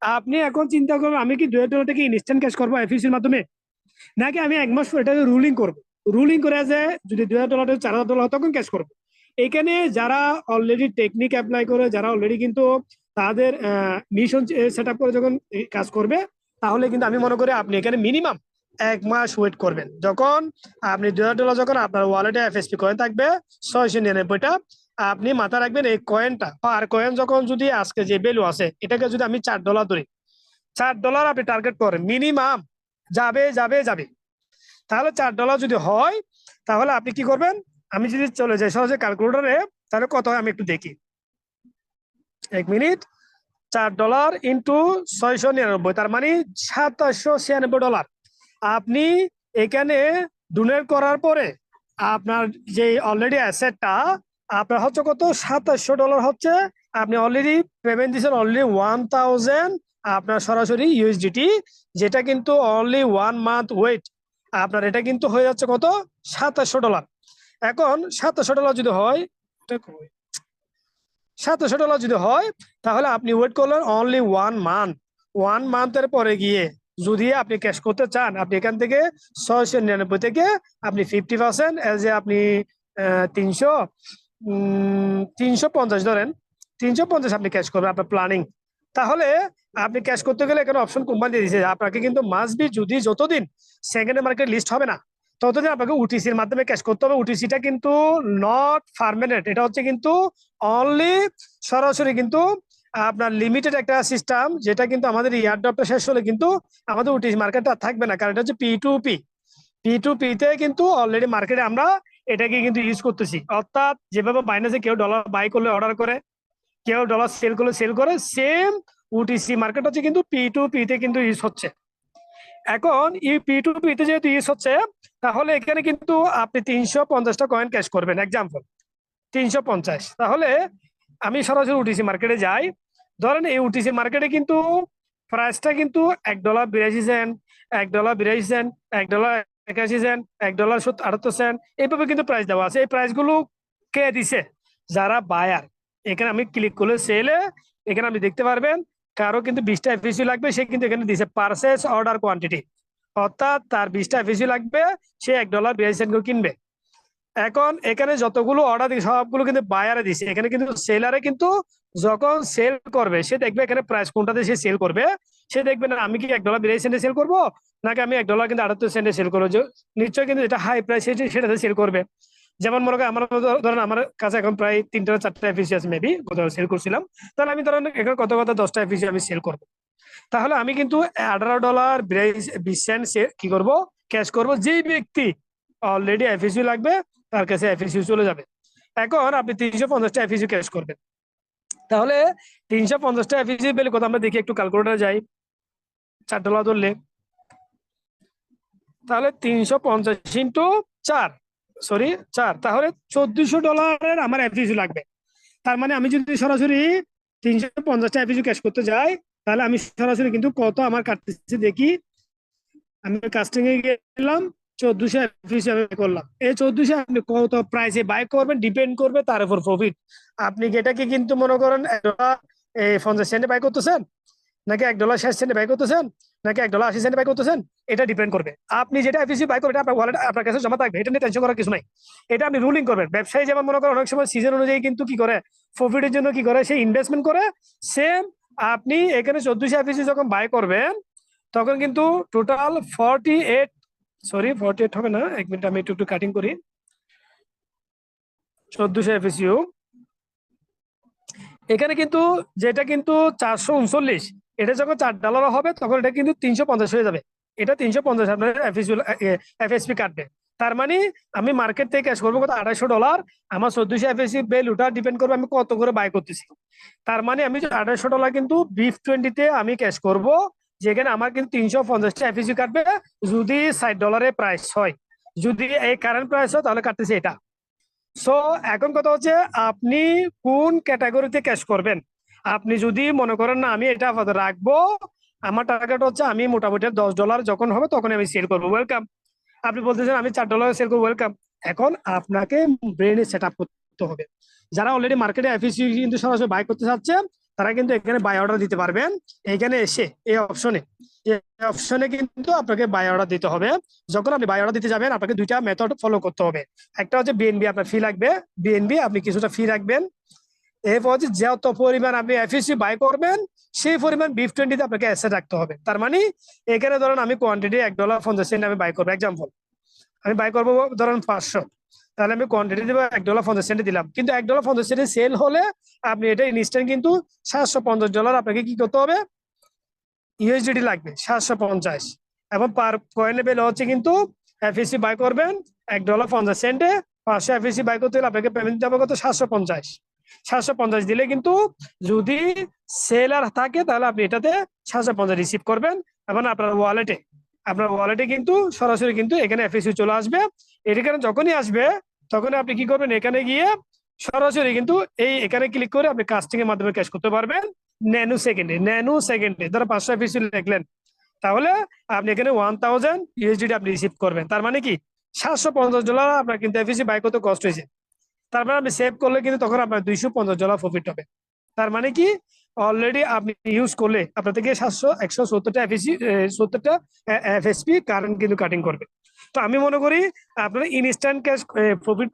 আপনি এখন চিন্তা করবেন আমি কি $2000টাকে ইনস্ট্যান্ট ক্যাশ করবো এফএসডির মাধ্যমে, নাকি আমি 1 মাস পর এটাকে রুলিং করবো, রুলিং করে যে যদি $2000 $4000 তখন ক্যাশ করবো। এখানে যারা অলরেডি টেকনিক অ্যাপ্লাই করে, যারা অলরেডি কিন্তু তাদের মিশন সেট আপ করে যখন কাজ করবে, তাহলে কিন্তু আমি মনে করি আপনি এখানে মিনিমাম 1 মাস ওয়েট করবেন। যখন আপনি $2000 যখন আপনার ওয়ালেটে এফএসপি কয়েন থাকবে 699টা, আপনি মাথায় রাখবেন এই কয়েনটা পার কয়েন যখন যদি আজকে যে ভ্যালু আছে এটাকে যদি আমি $4 ধরি, $4 আপনি টার্গেট করেন, মিনিমাম যাবে যাবে যাবে। তাহলে $4 যদি হয়, তাহলে আপনি কি করবেন, আমি যদি চলে যাই সহজে ক্যালকুলেটরে, তাহলে কত হয় আমি একটু দেখি, 1 মিনিট। $4 ইন্টু 699, তার মানে $2796। আপনি এখানে ডোনেট করার পরে আপনার যে অলরেডি অ্যাসেটটা আপনার হচ্ছে কত, $2700 হচ্ছে। আপনি অলরেডি পেমেন্ট দিচ্ছেন অলরেডি 1000 আপনার সরাসরি ইউএসডিটি, যেটা কিন্তু অনলি 1 মান্থ ওয়েট, আপনার এটা কিন্তু হয়ে যাচ্ছে কত, $2700। এখন $2700 যদি হয়, $2700 যদি হয়, তাহলে আপনি ওয়েট করলেন অনলি 1 মান্থ। 1 মান্থের পরে গিয়ে যদি আপনি ক্যাশ করতে চান, আপনি এখান থেকে 699 থেকে আপনি 50% এজ এ আপনি 300 350 ধরেন, 350 আপনি ক্যাশ করবেন আপনার প্ল্যানিং। তাহলে আপনি ক্যাশ করতে গেলে এখানে অপশন কোম্পানি দিয়ে দিয়েছে, আপনাকে কিন্তু মাস্ট বি, যদি যতদিন সেকেন্ডারি মার্কেট লিস্ট হবে না ততদিন আপনাকে ওটিসির মাধ্যমে ক্যাশ করতে হবে। ওটিসিটা কিন্তু নট পার্মানেন্ট, এটা হচ্ছে কিন্তু অনলি সরাসরি কিন্তু আপনার লিমিটেড একটা সিস্টেম, যেটা কিন্তু আমাদের ইয়ারড্রপটা শেষ হলে কিন্তু আমাদের ওটিসি মার্কেটটা থাকবে না, কারণ এটা হচ্ছে পি টু পি তে কিন্তু অলরেডি মার্কেটে আমরা এটাকে কিন্তু ইউজ করতেছি। অর্থাৎ যেভাবে বাইনান্সে কেউ ডলার বাই করলে অর্ডার করে, কেউ ডলার সেল করলে সেল করে, সেম ওটিসি মার্কেট হচ্ছে কিন্তু পি2পি তে কিন্তু ইউজ হচ্ছে। এখন এই পি2পি তে যেহেতু ইউজ হচ্ছে, তাহলে এখানে কিন্তু আপনি 350টা কয়েন ক্যাশ করবেন, এক্সাম্পল 350। তাহলে আমি সরাসরি ওটিসি মার্কেটে যাই, ধরেন এই ওটিসি মার্কেটে কিন্তু প্রাইসটা কিন্তু $1.82, $1.82, $1.81, $1.78, এইভাবে কিন্তু প্রাইস দেওয়া আছে। এই প্রাইস গুলো কে দিছে, যারা বায়ার। এখানে আমি ক্লিক করলে সেলে, এখানে আপনি দেখতে পারবেন কারো কিন্তু 20টা এফিসি লাগবে, সে কিন্তু এখানে দিছে পারচেজ অর্ডার কোয়ান্টিটি, অর্থাৎ তার 20টা এফিসি লাগবে, সে $1.82 করে কিনবে। এখন এখানে যতগুলো অর্ডার দিচ্ছে সবগুলো কিন্তু বায়ারে দিচ্ছে, এখানে কিন্তু সেলারে কিন্তু যখন সেল করবে সে দেখবে এখানে প্রাইস কোনটাতে সে সেল করবে, সে দেখবে না আমি কি $1.82 সেল করবো, নাকি আমি $1.78 সেল করবো, নিশ্চয়ই কিন্তু এটা হাই প্রাইস সেটাতে সেল করবে। যেমন মনে করেন আমার, ধরেন আমার কাছে এখন প্রায় 3টা-4টা এফিসি আছে, মেবি কোথাও সেল করছিলাম, তাহলে আমি ধরেন এখানে কত 10টা এফিসি আমি সেল করবো, তাহলে আমি কিন্তু $18.20 কি করব, ক্যাশ করব। যেই ব্যক্তি অলরেডি এফিসি লাগবে তার কাছে এফিসি চলে যাবে। এখন আপনি 350টা এফিসি ক্যাশ করবেন, তাহলে 350টা এফিসি পেলে কত আমরা দেখি, একটু ক্যালকুলেটরে যাই, $4 ধরলে, তাহলে 350 ইন্টু 4, সরি 4, তাহলে $1400 আমার এফিসি লাগবে। তার মানে আমি যদি সরাসরি 350টা এফিসি ক্যাশ করতে যাই, তাহলে আমি সরাসরি কিন্তু কত আমার কাটতেছে দেখি, আমি কাস্টিং এ গেলাম, 1400 এফএসি আমি করলাম, এই 1400 আপনি কত প্রাইসে বাই করবেন ডিপেন্ড করবে তার উপর প্রফিট। আপনি এটাকে কিন্তু মনে করেন $1 50 সেন্টে বাই করতেছেন, নাকি $1.60 বাই করতেছেন, নাকি $1.80 বাই করতেছেন, এটা ডিপেন্ড করবে। আপনি যেটা এফিসি বাই করবেন এটা আপনার ওয়ালেট আপনার কাছে জমা থাকবে, এটা নিয়ে টেনশন করার কিছু নাই। এটা আপনি রুলিং করবেন। ব্যবসায়ী যেমন মনে করেন অনেক সময় সিজন অনুযায়ী কিন্তু কি করে, প্রফিটের জন্য কি করে, সে ইনভেস্টমেন্ট করে। সেম আপনি এখানে 1400 এফিসি যখন বাই করবেন তখন কিন্তু টোটাল 48, সরি 48 হবে না, এক মিনিট আমি একটু একটু কাটিং করি। 1400 এফিসিও এখানে কিন্তু, যেটা কিন্তু 439, এটা যখন $4 হবে তখন এটা কিন্তু 350 হয়ে যাবে। এটা 350 আপনার এফএসপি কাটবে। তার মানে আমি মার্কেট থেকে ক্যাশ করবো কত, $250। আমার 1400 এফএসপি ভ্যালুটা ডিপেন্ড করবে আমি কত করে বাই করতেছি। তার মানে আমি $250 কিন্তু BIF20 আমি ক্যাশ করব, যেখানে আমার কিন্তু 350টা এফএসপি কাটবে যদি $60 প্রাইস হয়। যদি এই কারেন্ট প্রাইস হয় তাহলে কাটতেছে এটা। সো এখন কথা হচ্ছে আপনি কোন ক্যাটাগরিতে ক্যাশ করবেন। আপনি যদি মনে করেন না আমি এটা আপাতত রাখবো, আমার টার্গেট হচ্ছে আমি মোটামুটি $10 যখন হবে তখন আমি সেল করবো, ওয়েলকাম। আপনি বলতেছেন আমি $4 সেল করবো, ওয়েলকাম। এখন আপনাকে ব্রেনে সেট আপ করতে হবে। যারা অলরেডি মার্কেটে এফিসি কিন্তু সরাসরি বাই করতে চাচ্ছে তারা কিন্তু এখানে বাই অর্ডার দিতে পারবেন। এখানে এসে এই অপশনে কিন্তু আপনাকে বাই অর্ডার দিতে হবে। যখন আপনি বাই অর্ডার দিতে যাবেন আপনাকে দুইটা মেথড ফলো করতে হবে। একটা হচ্ছে বিএনবি, আপনার ফি লাগবে, বিএনবি আপনি কিছুটা ফি রাখবেন। এরপর হচ্ছে যত পরিমাণ আপনি এফিসি বাই করবেন সেই পরিমাণ BIF20 আপনাকে অ্যাসেট রাখতে হবে। তার মানে এখানে ধরেন আমি কোয়ান্টিটি $1.50 আমি বাই করবো, এক্সাম্পল আমি বাই করবো ধরেন 500, তাহলে আমি কোয়ান্টিটি দেবো $1.50 দিলাম। কিন্তু $1.50 সেল হলে আপনি এটা ইনস্ট্যান্ট কিন্তু $750 আপনাকে কি করতে হবে, ইউএসডিটি লাগবে 750। এবং পার কয়েনের বেল হচ্ছে কিন্তু এফএসি বাই করবেন $1.50, 500 এফএসি বাই করতে হলে আপনাকে পেমেন্ট দিতে হবে কত, 750। 750 দিলে কিন্তু যদি সেলার থাকে তাহলে আপনি এটাতে 750 রিসিভ করবেন এবং আপনার ওয়ালেটে কিন্তু সরাসরি কিন্তু এখানে এফএসি চলে আসবে। এখানে যখনই আসবে তখন আপনি কি করবেন, এখানে গিয়ে সরাসরি কিন্তু এখানে ক্লিক করে আপনি কাস্টিং এর মাধ্যমে ক্যাশ করতে পারবেন ন্যানো সেকেন্ডে। ধরো 500 এফএসি লিখলেন, তাহলে আপনি এখানে 1000 ইউএসডিটি আপনি রিসিভ করবেন। তার মানে কি $750 আপনার কিন্তু এফএসি বাই করতে কষ্ট হয়েছে। তারপরে আপনি সেভ করলে কিন্তু তখন আপনার $250 প্রফিট হবে। তার মানে কি অলরেডি আপনি ইউজ করলে আপনার থেকে 170টা এফএসি 70টা এফএসপি কারেন্ট কিন্তু কাটিং করবে। তো আমি মনে করি আপনারা ইনস্ট্যান্ট ক্যাশ প্রফিট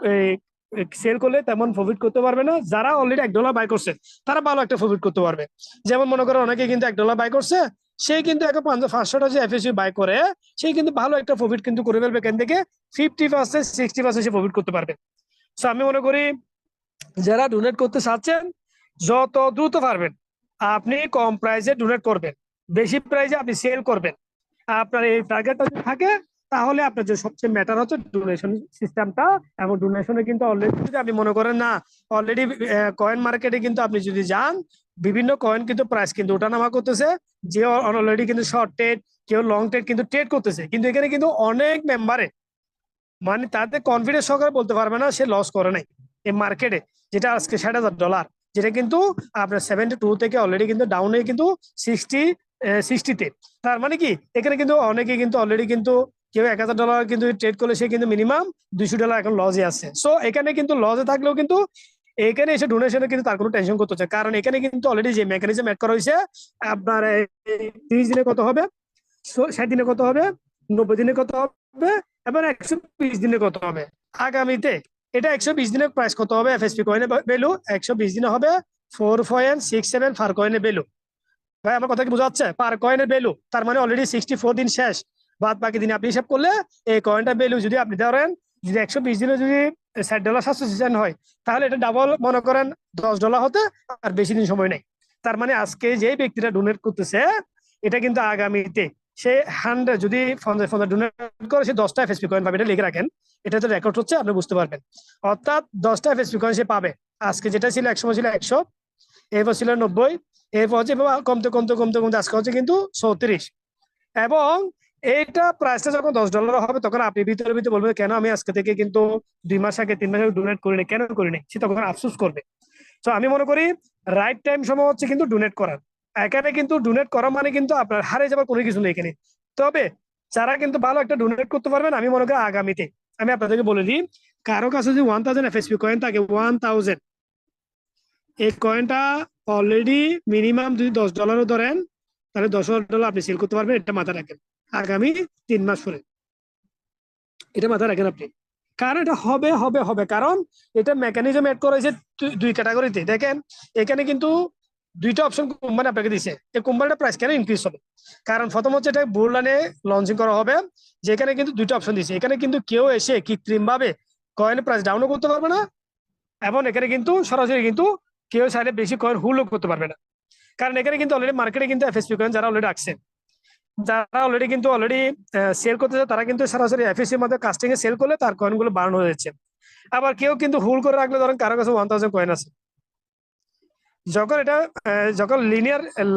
সেল করলে তেমন প্রফিট করতে পারবে না। যারা অলরেডি $1 বাই করছে তারা ভালো একটা প্রফিট করতে পারবে। যেমন মনে করো অনেকে কিন্তু $1 বাই করছে, সে কিন্তু এখন 500টা যে এফএসি বাই করে সে কিন্তু ভালো একটা প্রফিট কিন্তু করে ফেলবে। এখান থেকে 50% 60% সে প্রফিট করতে পারবে। সো আমি মনে করি যারা ডোনেট করতে চাচ্ছেন যত দ্রুত পারবেন আপনি কম প্রাইসে ডোনেট করবেন, বেশি প্রাইসে আপনি সেল করবেন। আপনার এই টার্গেটটা যদি থাকে তাহলে আপনার যে সবচেয়ে ম্যাটার হচ্ছে ডোনেশন সিস্টেমটা। এবং ডোনেশনে কিন্তু অলরেডি যদি আপনি মনে করেন না, অলরেডি কয়েন মার্কেটে কিন্তু আপনি যদি যান বিভিন্ন কয়েন কিন্তু প্রাইস কিন্তু ওঠানামা করতেছে। যে অলরেডি কিন্তু শর্ট ট্রেড, কেউ লং ট্রেড কিন্তু ট্রেড করতেছে, কিন্তু এখানে কিন্তু অনেক মেম্বারে মানে তাদের কনফিডেন্স সহকারে বলতে পারবে না সে লস করে নাই এই মার্কেটে। যেটা আজকে $60,000, যেটা কিন্তু আপনার 72 থেকে অলরেডি কিন্তু ডাউন হয়ে কিন্তু 60তে। তার মানে কি এখানে কিন্তু অনেকে কিন্তু অলরেডি কিন্তু কেউ $1,000 কিন্তু ট্রেড করলে সে কিন্তু মিনিমাম $200 এখন লসে আছে। সো এখানে কিন্তু লসে থাকলেও কিন্তু এখানে এসে ডোনেশনে কিন্তু তার কোনো টেনশন করতে হচ্ছে, কারণ এখানে কিন্তু অলরেডি যে মেকানিজম অ্যাড করা হয়েছে আপনার 30 দিনে কত হবে, 60 দিনে কত হবে, 90 দিনে কত হবে এবং 120 দিনে কত হবে আগামীতে। এটা 120 দিনের প্রাইস কত হবে, এফএসপি কয়েনের ভ্যালু 120 দিনে হবে 4.67 পার কয়েনের ভ্যালু। ভাই আমার কথা কি বোঝা যাচ্ছে, পার কয়েনের ভ্যালু। তার মানে অলরেডি 64 দিন শেষ, বাদ বাকি দিনে আপনি হিসাব করলে এই কয়েনটার ভ্যালু যদি আপনি ধরেন যদি 120 দিনে যদি $60 700 হয় তাহলে এটা ডাবল মনে করেন $10 হতে আর বেশি দিন সময় নেই। তার মানে আজকে যে ব্যক্তিটা ডোনেট করতেছে এটা কিন্তু আগামীতে সে 100 যদি 50 ডোনেট করে সে 10টা এফএসপি কয়েন পাবে, এটা লিখে রাখেন, এটা তো রেকর্ড হচ্ছে আপনি বুঝতে পারবেন। অর্থাৎ 10টা এফএসপি কয়েন সে পাবে। আজকে যেটা ছিল একসময় ছিল 100, এরপর ছিল 90, এরপর হচ্ছে কমতে কমতে কমতে কমতে আজকে হচ্ছে কিন্তু 34। এবং এইটা প্রাইসটা যখন $10 হবে তখন আপনি ভিতরে ভিতরে বলবেন কেন আমি আজকে থেকে কিন্তু 2 মাস আগে 3 মাস আগে ডোনেট করিনি, কেন করিনি, সে তখন আফসোস করবে। তো আমি মনে করি রাইট টাইম সময় হচ্ছে কিন্তু ডোনেট করার। এখানে কিন্তু ডোনেট করা মানে কিন্তু আপনার হারিয়ে যাবার কোনো কিছু নেই এখানে। তবে যারা কিন্তু ভালো একটা ডোনেট করতে পারবেন, আমি মনে করি আগামীতে আমি আপনাদেরকে বলে দিই, কারো কাছে যদি 1000 এফএসপি কয়েন থাকে, 1000, এই কয়েনটা অলরেডি মিনিমাম যদি $10 ধরেন, তাহলে $10 আপনি সেল করতে পারবেন। এটা মাথায় রাখেন আগামী 3 মাস পরে, এটা মাথায় রাখেন আপনি। কারণ এটা হবে হবে হবে, কারণ এটা মেকানিজম এড করা হয়েছে দুই ক্যাটাগরিতে। দেখেন এখানে কিন্তু দুইটা অপশন কোম্পানি আপনাকে দিছে, এই কোম্পানিটা প্রাইস কেন ইনক্রিজ হবে? কারণ প্রথম হচ্ছে এটা বুলরানে লঞ্চিং করা হবে, যেখানে কিন্তু দুইটা অপশন দিছে। এখানে কিন্তু কেউ এসে কৃত্রিম ভাবে কয়েনের প্রাইস ডাউনও করতে পারবে না, এবং এখানে কিন্তু সরাসরি কিন্তু কেউ চাইলে বেশি কয়েন হুলও করতে পারবে না। কারণ এখানে কিন্তু অলরেডি মার্কেটে কিন্তু এফএসপি কয়েন যারা অলরেডি আসছে, যারা অলরেডি সেল করতেছে, তারা কিন্তু সরাসরি এফএসসির মধ্যে কাস্টিং এ সেল করলে তার কয়েন গুলো বার্ন হয়ে যাচ্ছে। আবার কেউ কিন্তু হোল্ড করে রাখলে, ধরেন কারো কাছে 1000 কয়েন আছে, যখন এটা যখন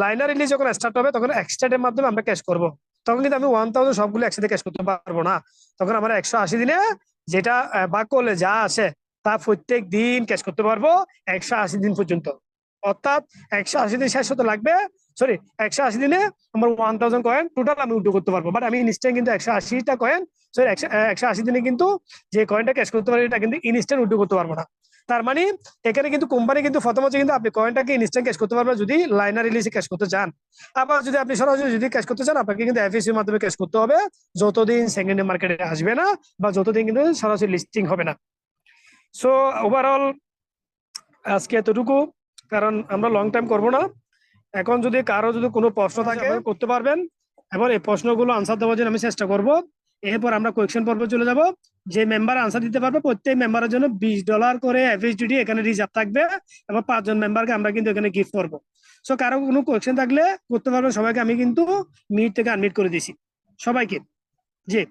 লাইনারিলি যখন স্টার্ট হবে, তখন এক্সট্রাটের মাধ্যমে আমরা ক্যাশ করব। তখন কিন্তু আমি 1000 সবগুলো একসাথে ক্যাশ করতে পারবো না। তখন আমরা 180 দিনে যেটা ভাগ করলে যা আসে তা প্রত্যেক দিন ক্যাশ করতে পারবো 180 দিন পর্যন্ত। অর্থাৎ 180 দিন শেষ হতে লাগবে, সরি 180 দিনে আমার 1000 কয়েন টোটাল আমি উইথড্র করতে পারবো। বাট আমি ইনস্ট্যান্ট কিন্তু 180টা কয়েন, সরি 180 দিনে কিন্তু যে কয়েনটা ক্যাশ করতে পারি, এটা কিন্তু ইনস্ট্যান্ট উইথড্র করতে পারবো না। তার মানে এখানে কিন্তু কোম্পানি কিন্তু প্রথম হচ্ছে কিন্তু আপনি কয়েনটাকে ইনস্ট্যান্ট ক্যাশ করতে পারবেন যদি লাইনার রিলিজে ক্যাশ করতে চান। আবার যদি আপনি সরাসরি যদি ক্যাশ করতে চান, আপনাকে কিন্তু এফএসসির মাধ্যমে ক্যাশ করতে হবে, যতদিন সেকেন্ড মার্কেটে আসবে না বা যতদিন কিন্তু সরাসরি লিস্টিং হবে না। সো ওভারঅল আজকে এতটুকু, কারণ আমরা লং টাইম করবো না। এখন যদি কারো যদি কোনো প্রশ্ন থাকে করতে পারবেন, এবং এই প্রশ্নগুলো আনসার দেওয়ার জন্য আমি চেষ্টা করব। এরপর আমরা কোয়েকশন পর্বে চলে যাব। যে মেম্বার আনসার দিতে পারবে, প্রত্যেক মেম্বারের জন্য $20 করে এফএসডিটি এখানে রিজার্ভ থাকবে, এবং 5 জন মেম্বারকে আমরা কিন্তু এখানে গিফট করবো। সো কারো কোনো কোয়েকশন থাকলে করতে পারবেন, সবাইকে আমি কিন্তু মিট থেকে আনমিট করে দিছি সবাইকে। জি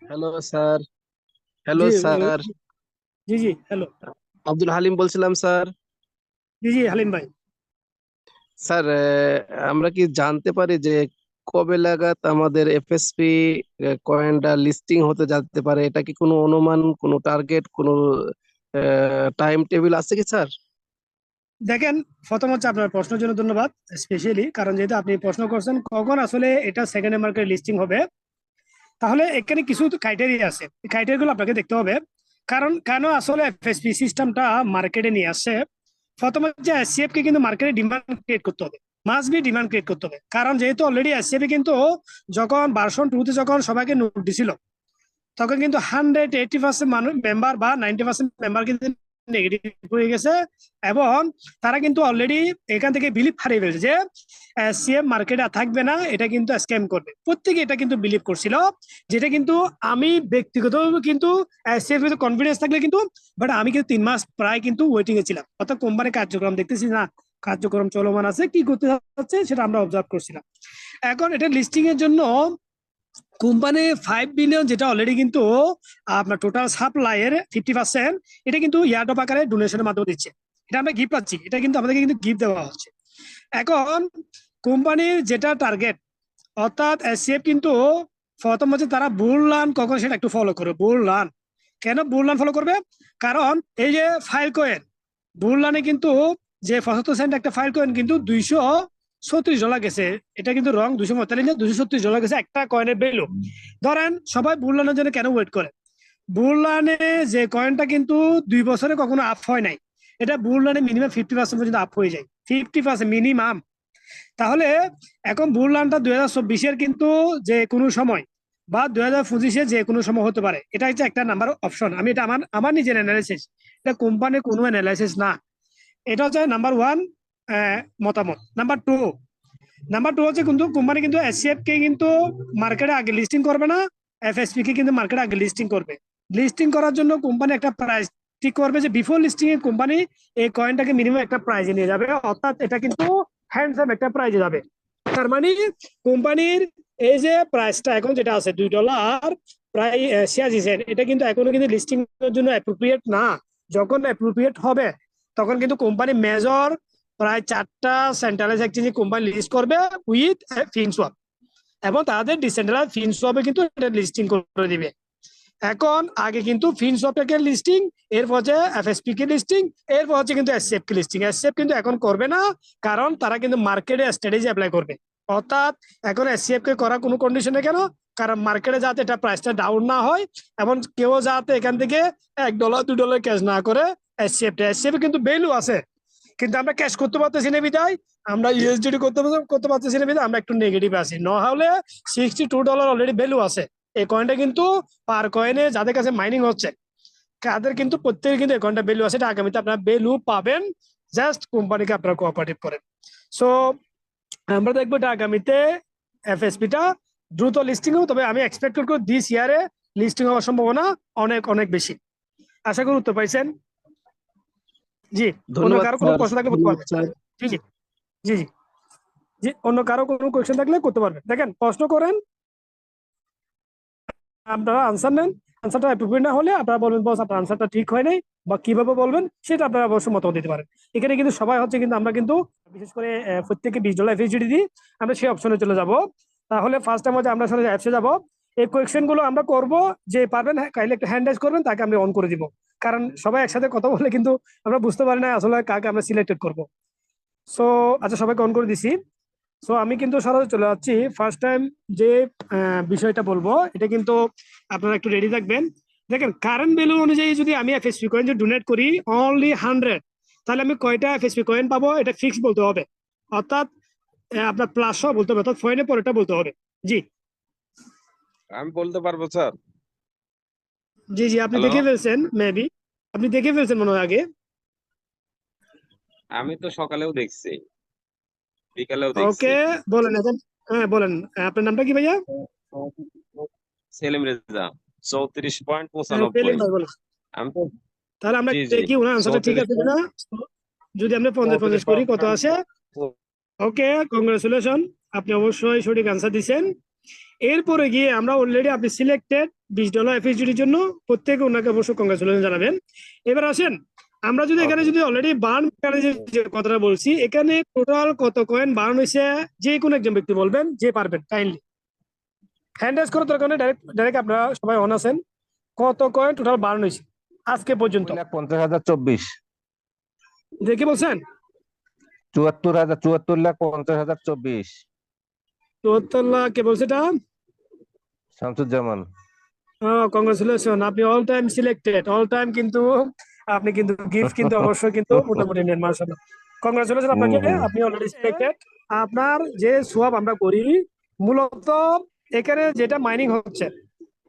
হ্যালো স্যার। হ্যালো জি স্যার। জি জি হ্যালো। আব্দুল হালিম বলছিলাম স্যার। জি জি হালিম ভাই। স্যার, আমরা কি জানতে পারি যে কবে নাগাদ আমাদের এফএসপি কয়েনটা লিস্টিং হতে যেতে পারে? এটা কি কোনো অনুমান, কোনো টার্গেট, কোনো টাইম টেবিল আছে কি স্যার? দেখেন, প্রথম হচ্ছে আপনার প্রশ্নের জন্য ধন্যবাদ স্পেশালি, কারণ যেহেতু আপনি প্রশ্ন করছেন কখন আসলে এটা সেকেন্ড মার্কেট লিস্টিং হবে, তাহলে এখানে কিছু ক্রাইটেরিয়া আছে। ক্রাইটেরিয়া গুলো আপনাকে দেখতে হবে। কারণ কেন আসলে এফএসপি সিস্টেমটা মার্কেটে নিয়ে আসছে, প্রথমে যে এসসিএফ কে কিন্তু মার্কেটে ডিমান্ড ক্রিয়েট করতে হবে, মাস্ট বি ডিমান্ড ক্রিয়েট করতে হবে। কারণ যেহেতু অলরেডি এসসিএফ কিন্তু যখন ভার্সন 2 তে যখন সবাইকে নোট দিছিল, তখন কিন্তু 180% মানুষ মেম্বার বা 90% মেম্বার কিন্তু নেগেটিভ হয়ে গেছে, এবং তারা কিন্তু অলরেডি এখান থেকে বিলিভ হারিয়ে ফেলছে যে সিএম মার্কেটে থাকবে না, এটা কিন্তু স্ক্যাম করবে। প্রত্যেকে এটা কিন্তু বিলিভ করছিল, যেটা কিন্তু আমি ব্যক্তিগতভাবে কিন্তু সিএফ কনফিডেন্স থাকলে কিন্তু, বাট আমি কিন্তু 3 মাস প্রায় কিন্তু ওয়েটিং এ ছিলাম। অর্থাৎ কোম্পানির কার্যক্রম দেখতেছি না, কার্যক্রম চলমান আছে, কি করতে যাচ্ছে সেটা আমরা অবজার্ভ করছিলাম। এখন এটা লিস্টিং এর জন্য কোম্পানি 5 বিলিয়ন, যেটা অলরেডি কিন্তু আপনার টোটাল সাপ্লাইয়ের 50%, এটা কিন্তু ইয়ারডপ আকারে ডোনেশনের মাধ্যমে দিচ্ছে। এটা আমরা গিফট পাচ্ছি, এটা কিন্তু আমাদেরকে কিন্তু গিফট দেওয়া হচ্ছে। এখন কোম্পানির যেটা টার্গেট, অর্থাৎ এসসিএফ কিন্তু প্রথম হচ্ছে তারা বুল রান কখন সেটা একটু ফলো করবে। বুল রান কেন বুল রান ফলো করবে? কারণ এই যে ফাইল কয়েন, বুল রানে কিন্তু যে 75 সেন্ট একটা ফাইল কয়েন কিন্তু $236 গেছে। এটা কিন্তু রং, 245 না, $236 গেছে একটা কয়েনের ভ্যালু। ধরেন সবাই বুল রানের জন্য কেন ওয়েট করে? বুল রানে যে কয়েনটা কিন্তু 2 বছরে কখনো আপ হয় নাই, এটা বুল রানে মিনিমাম 50% পর্যন্ত আপ হয়ে যায়, 50% মিনিমাম। তাহলে এখন বুল রানটা 2024-এর কিন্তু যে কোনো সময়, বা 2025-এর যে কোনো সময় হতে পারে। এটা হচ্ছে একটা নাম্বার অপশন। আমি এটা আমার আমার নিজের অ্যানালাইসিস, এটা কোম্পানির কোনো অ্যানালাইসিস না। এটা হচ্ছে নাম্বার 1 মতামত। নাম্বার টু হচ্ছে কিন্তু কোম্পানি কিন্তু এসসিএফ কে কিন্তু মার্কেটে আগে লিস্টিং করবে না, এফএসপি কে কিন্তু মার্কেটে আগে লিস্টিং করবে। লিস্টিং করার জন্য কোম্পানি একটা প্রাইস ঠিক করবে, যে বিফোর লিস্টিং এ কোম্পানি এই কয়েনটাকে মিনিমাম একটা প্রাইজে নিয়ে যাবে, অর্থাৎ এটা কিন্তু হ্যান্ডসাম একটা প্রাইজে যাবে। তার মানে কোম্পানির এই যে প্রাইসটা এখন যেটা আছে $2 প্রায় 86 সেন্ট, এটা কিন্তু এখনো কিন্তু লিস্টিং এর জন্য অ্যাপ্রোপ্রিয়েট না। যখন অ্যাপ্রোপ্রিয়েট হবে, তখন কিন্তু কোম্পানি মেজর প্রায় 4টা সেন্ট্রালাইজ এক্সচেঞ্জ কোম্পানি লিস্ট করবে উইথ ফিনসওয়াপ, এবং তাদের ডিসেন্ট্রালাইজ ফিনসওয়াপে কিন্তু এটা লিস্টিং করে দিবে। এখন আগে কিন্তু ফিনসওয়াপকে লিস্টিং, এরপর হচ্ছে এফএসপি কে লিস্টিং, এরপর হচ্ছে কিন্তু এসসিএফ কে লিস্টিং। এসসিএফ কিন্তু এখন করবে না, কারণ তারা কিন্তু মার্কেটে স্ট্র্যাটেজি অ্যাপ্লাই করবে। অর্থাৎ এখন এসসিএফ কে করা কোনো কন্ডিশনে কেন, কারণ মার্কেটে যাতে এটা প্রাইসটা ডাউন না হয় এবং কেউ যাতে এখান থেকে $1 $2 ক্যাশ না করে। এসসিএফ কিন্তু ভ্যালু আছে, কিন্তু আমরা ক্যাশ করতে পারতেছি না বিদায়, আমরা ইউএসডিটি করতে পারতেছি না বিদায় আমরা একটু নেগেটিভ আছি। না হলে $62 অলরেডি ভ্যালু আছে। এই কয়েনটা কিন্তু পার কয়েনে যাদের কাছে মাইনিং হচ্ছে তাদের কিন্তু প্রত্যেকের কিন্তু এই কয়েনটা ভ্যালু আছে, এটা আগামীতে আপনারা ভ্যালু পাবেন, জাস্ট কোম্পানিকে আপনারা কোঅপারেটিভ করেন। সো আমরা দেখবো এটা আগামীতে এফএসপিটা দ্রুত লিস্টিং হবে, তবে আমি এক্সপেক্ট করি দিস ইয়ারে লিস্টিং হওয়ার সম্ভাবনা অনেক অনেক বেশি। আশা করি উত্তর পাইছেন। জি, অন্য ধন্যবাদ কারো কোনো স্যার, প্রশ্ন থাকলে করতে ধন্যবাদ পারবেন। স্যার। জি জি জি জি জি, অন্য কারো কোনো কোয়েশ্চেন থাকলে করতে পারবেন। দেখেন প্রশ্ন করেন, আপনারা আনসার নেন, আনসারটা অ্যাপ্রোপ্রিয়েট না হলে আপনারা বলবেন বস আপনার আনসারটা ঠিক হয় নাই, বা কিভাবে বলবেন সেটা আপনারা অবশ্যই মতামত দিতে পারেন। এখানে কিন্তু সবাই হচ্ছে কিন্তু আমরা কিন্তু বিশেষ করে প্রত্যেকে $20 এফএসডি দিই, আমরা সেই অপশনে চলে যাব। তাহলে ফার্স্ট টাইম হচ্ছে আমরা সরাসরি অ্যাপসে যাব। এই কোয়েশ্চেন গুলো আমরা করব, যে পারবেন কাইলে একটা হ্যান্ড রাইজ করবেন তাকে আমি অন করে দিব, কারণ সবাই একসাথে কথা বলে কিন্তু আমরা বুঝতে পারি না আসলে কাকে আমরা সিলেক্টেড করব। সো আচ্ছা, সবাইকে অন করে দিছি। সো আমি কিন্তু সরাসরি চলে যাচ্ছি ফার্স্ট টাইম যে বিষয়টা বলবো, এটা কিন্তু আপনারা একটু রেডি থাকবেন। দেখেন কারেন্ট ভ্যালু অনুযায়ী যদি আমি এফএসপি কয়েন যদি ডোনেট করি অনলি 100, তাহলে আমি কয়টা এফএসপি কয়েন পাবো এটা ফিক্স বলতে হবে, অর্থাৎ আপনার প্লাস সহ বলতে হবে, অর্থাৎ ফয়েনের পরেটা বলতে হবে। জি আমি বলতে পারবো স্যার। জি জি, আপনি হ্যালো, দেখে ফেলছেন মেবি, আপনি দেখে ফেলছেন মনে হয় আগে। আমি তো সকালেও দেখছি, বিকালেও দেখছি। ওকে, বলেন এখন। হ্যাঁ বলেন, আপনার নামটা কি ভাইয়া? সেলিম রেজা, হ্যাঁ, 34.95। সেলিম ভাই বলেন। আমি তো, তাহলে আমরা জি জি, দেখি ওনার আনসারটা ঠিক 34 আছে কিনা। যদি আমরা 50-50 করি কত আসে। ওকে, কংগ্রেচুলেশন, আপনি অবশ্যই সঠিক আনসার দিচ্ছেন। এরপরে গিয়ে আমরা অলরেডি আপনি সিলেক্টেড $20 এফএসডির জন্য, প্রত্যেকে ওনাকে অবশ্যই কংগ্রেচুলেশন জানাবেন। এবার আসেন, আমরা যদি এখানে যদি অলরেডি বার্ন যে কথাটা বলছি, এখানে টোটাল কত কয়েন বার্ন হয়েছে যে কোনো একজন ব্যক্তি বলবেন, যে পারবেন কাইন্ডলি হ্যান্ড রেজ করার দরকার নেই, ডাইরেক্ট আপনারা সবাই অন আছেন। কত কয়েন টোটাল বার্ন হয়েছে আজকে পর্যন্ত 2,50,024। দেখে বলছেন? 74,50,24। 74 লাখ কে বলছে এটা? শামসুজ্জামান। কংগ্রেচুলেশন, আপনি all time selected, all time কিন্তু আপনি কিন্তু গিফট কিন্তু অবশ্যই কিন্তু মোটামুটি নেন, মাশাআল্লাহ। কংগ্রেচুলেশন আপনাকে, আপনি অলরেডি সিলেক্টেড। আপনার যে সোয়াপ আমরা করি মূলত এখানে যেটা মাইনিং হচ্ছে,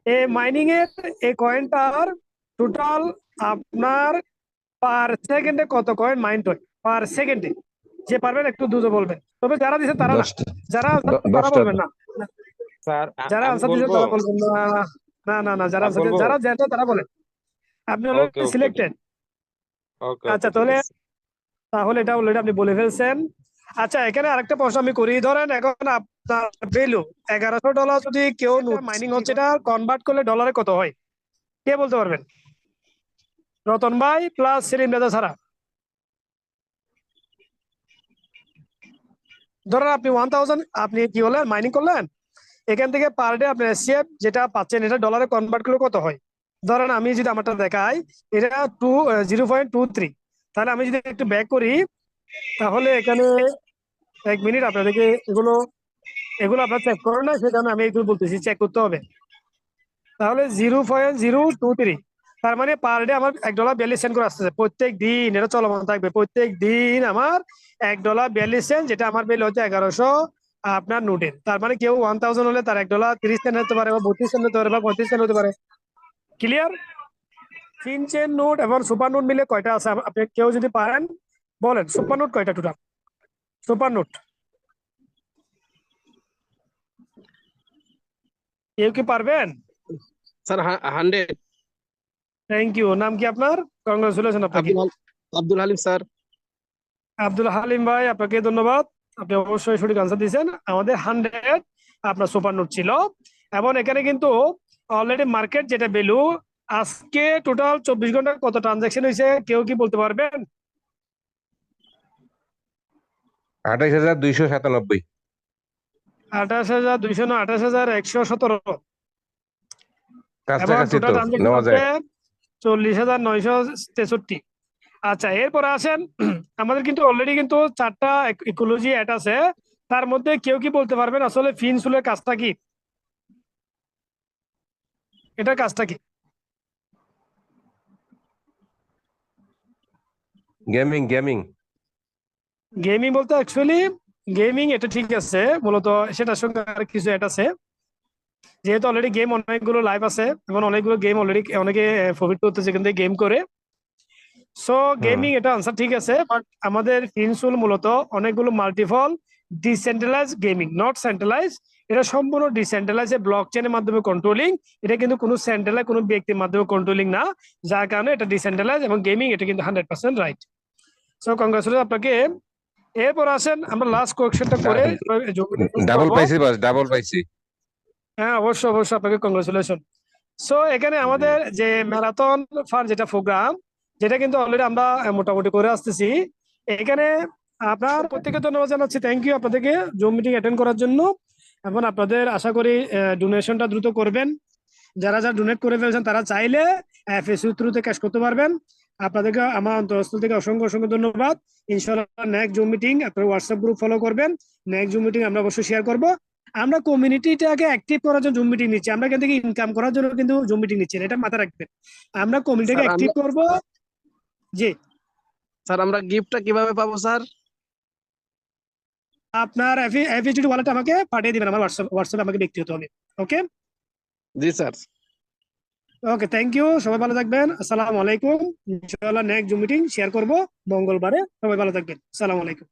এই মাইনিং এর এই কয়েনটার টোটাল আপনার পার সেকেন্ডে কত কয়েন মাইন্ড হয় পার সেকেন্ডে, যে পারবেন একটু দ্রুত বলবেন, তবে যারা দিচ্ছেন তারা না, 10টা। যারা answer দিচ্ছেন তারা 10টা। বলবেন না, স্যার যারা আমি আনসার দিচ্ছেন বলবো। তারা বলবেন না। না না না, যারা আর আনসার বলবো। যারা জানেন তারা বলেন। আপনি ওকে অলরেডি ওকে সিলেক্টেড। ওকে আচ্ছা, ঠিক আছে। তাহলে এটা অলরেডি আপনি বলে ফেলছেন। আচ্ছা, এখানে আরেকটা প্রশ্ন আমি করি, ধরেন এখন আপনার ভ্যালু $1,100 যদি কেউ মাইনিং হচ্ছে, এটা কনভার্ট করলে ডলারে কত হয় কে বলতে পারবেন? রতন ভাই প্লাস সেলিম রেজা ছাড়া। ধরেন আপনি 1000 আপনি কি হলেন মাইনিং করলেন, এখান থেকে পার ডে আপনি এসসিএফ যেটা পাচ্ছেন এটা ডলারে কনভার্ট করলে কত হয়? ধরেন আমি যদি আমারটা দেখাই, এটা 0.23, তাহলে আমি যদি একটু ব্যাক করি, তাহলে এখানে 1 মিনিট আপনাদেরকে এগুলো এগুলো আপনার চেক করেন না, সেটা আমি একটু বলতেছি, চেক করতে হবে। তাহলে 0.023, তার মানে পার ডে আমার $1.42 করে আসতেছে প্রত্যেক দিন, এটা চলমান থাকবে প্রত্যেক দিন আমার $1.42, যেটা আমার বিল হচ্ছে 1100 আপনার নোটের। তার মানে কেউ 1000 হলে তার $1.30 হতে পারে, বা 32 হতে পারে, বা 35 হতে পারে। ক্লিয়ার? ফিনচেন নোট এবং সুপার নোট মিলে কয়টা আছে আপনি কেউ যদি পারেন বলেন, সুপার নোট কয়টা টোটাল? সুপার নোট কেউ কি পারবেন? স্যার 100। Thank you. নাম কি আপনার? কংগ্রেচুলেশন আপনাকে। আব্দুল হালিম স্যার। আব্দুল হালিম ভাই, আপনাকে ধন্যবাদ, আপনি অবশ্যই সঠিক আনসার দিয়েছেন। আমাদের 100 আপনার সুপার নোট ছিল, এবং এখানে কিন্তু অলরেডি মার্কেট যেটা ভ্যালু আজকে টোটাল 24 ঘন্টা কত ট্রানজাকশন হয়েছে কেউ কি বলতে পারবেন? 28,297। 28,200 না 28,117, এবং কাছাকাছি টোটাল তো ট্রানজাকশন নেওয়া হচ্ছে যায়। 40,963। আচ্ছা, এরপর আসেন, আমাদের কিন্তু অলরেডি কিন্তু 4টা ইকোলজি অ্যাড আছে, তার মধ্যে কেউ কি বলতে পারবেন আসলে ফিনসুলের কাজটা কি? এটার কাজটা কি? গেমিং গেমিং গেমিং বলতে অ্যাকচুয়ালি গেমিং এটা ঠিক আছে, মূলত সেটার সঙ্গে আর কিছু এটা আছে, যেহেতু অলরেডি গেম অনেকগুলো লাইভ আছে এবং অনেকগুলো গেম অলরেডি অনেকে প্রফিট করতেছে কিন্তু গেম করে। সো গেমিং এটা আনসার ঠিক আছে, বাট আমাদের ফিনসুল মূলত অনেকগুলো multiple decentralize gaming, not centralize. এটা সম্পূর্ণ ডিসেন্ট্রালাইজ ব্লক চেনের মাধ্যমে কন্ট্রোলিং। এটা কিন্তু কোনো সেন্ট্রালাইজ কোনো ব্যক্তির মাধ্যমে কন্ট্রোলিং না, যার কারণে এটা ডিসেন্ট্রালাইজ এবং গেমিং এটা কিন্তু 100% রাইট। সো কংগ্রেচুলেশন আপনাকে। এরপর আসেন আমরা লাস্ট কোয়েশ্চেনটা করে ডাবল পাইছি বস, ডাবল পাইছি। হ্যাঁ অবশ্যই অবশ্যই আপনাকে কংগ্রেচুলেশন। সো এখানে আমাদের যে ম্যারাথন ফার যেটা প্রোগ্রাম, যেটা কিন্তু অলরেডি আমরা মোটামুটি করে আসতেছি, এখানে আপনার প্রত্যেকে ধন্যবাদ জানাচ্ছি, থ্যাংক ইউ আপনাদেরকে জুম মিটিং অ্যাটেন্ড করার জন্য। এখন আপনাদের আশা করি ডোনেশনটা দ্রুত করবেন। যারা যারা ডোনেট করে ফেলছেন তারা চাইলে এফএসইউ থ্রুতে ক্যাশ করতে পারবেন। আপনাদেরকে আমার অন্তঃস্থল থেকে অসংখ্য অসংখ্য ধন্যবাদ। ইনশাআল্লাহ নেক্সট জুম মিটিং আপনার হোয়াটসঅ্যাপ গ্রুপ ফলো করবেন। নেক্সট জুম মিটিং আমরা অবশ্যই শেয়ার করব। আমরা কমিউনিটিটাকে অ্যাক্টিভ করার জন্য জুম মিটিং নিচ্ছি, আমরা এখান থেকে ইনকাম করার জন্য কিন্তু জুম মিটিং নিচ্ছি না, এটা মাথায় রাখবেন। আমরা কমিউনিটিকে স্যার অ্যাক্টিভ করব। জি স্যার আমরা গিফটটা কিভাবে পাবো স্যার? আপনার এফএসডি ওয়ালেট আমাকে পাঠিয়ে দিবেন, আমার হোয়াটসঅ্যাপে আমাকে ব্যক্তিগত হবে। ওকে জি স্যার। ওকে, থ্যাংক ইউ, সবাই ভালো থাকবেন, আসসালামু আলাইকুম। ইনশাআল্লাহ নেক্সট জুম মিটিং শেয়ার করব মঙ্গলবারে, সবাই ভালো থাকবেন, আসসালামু আলাইকুম।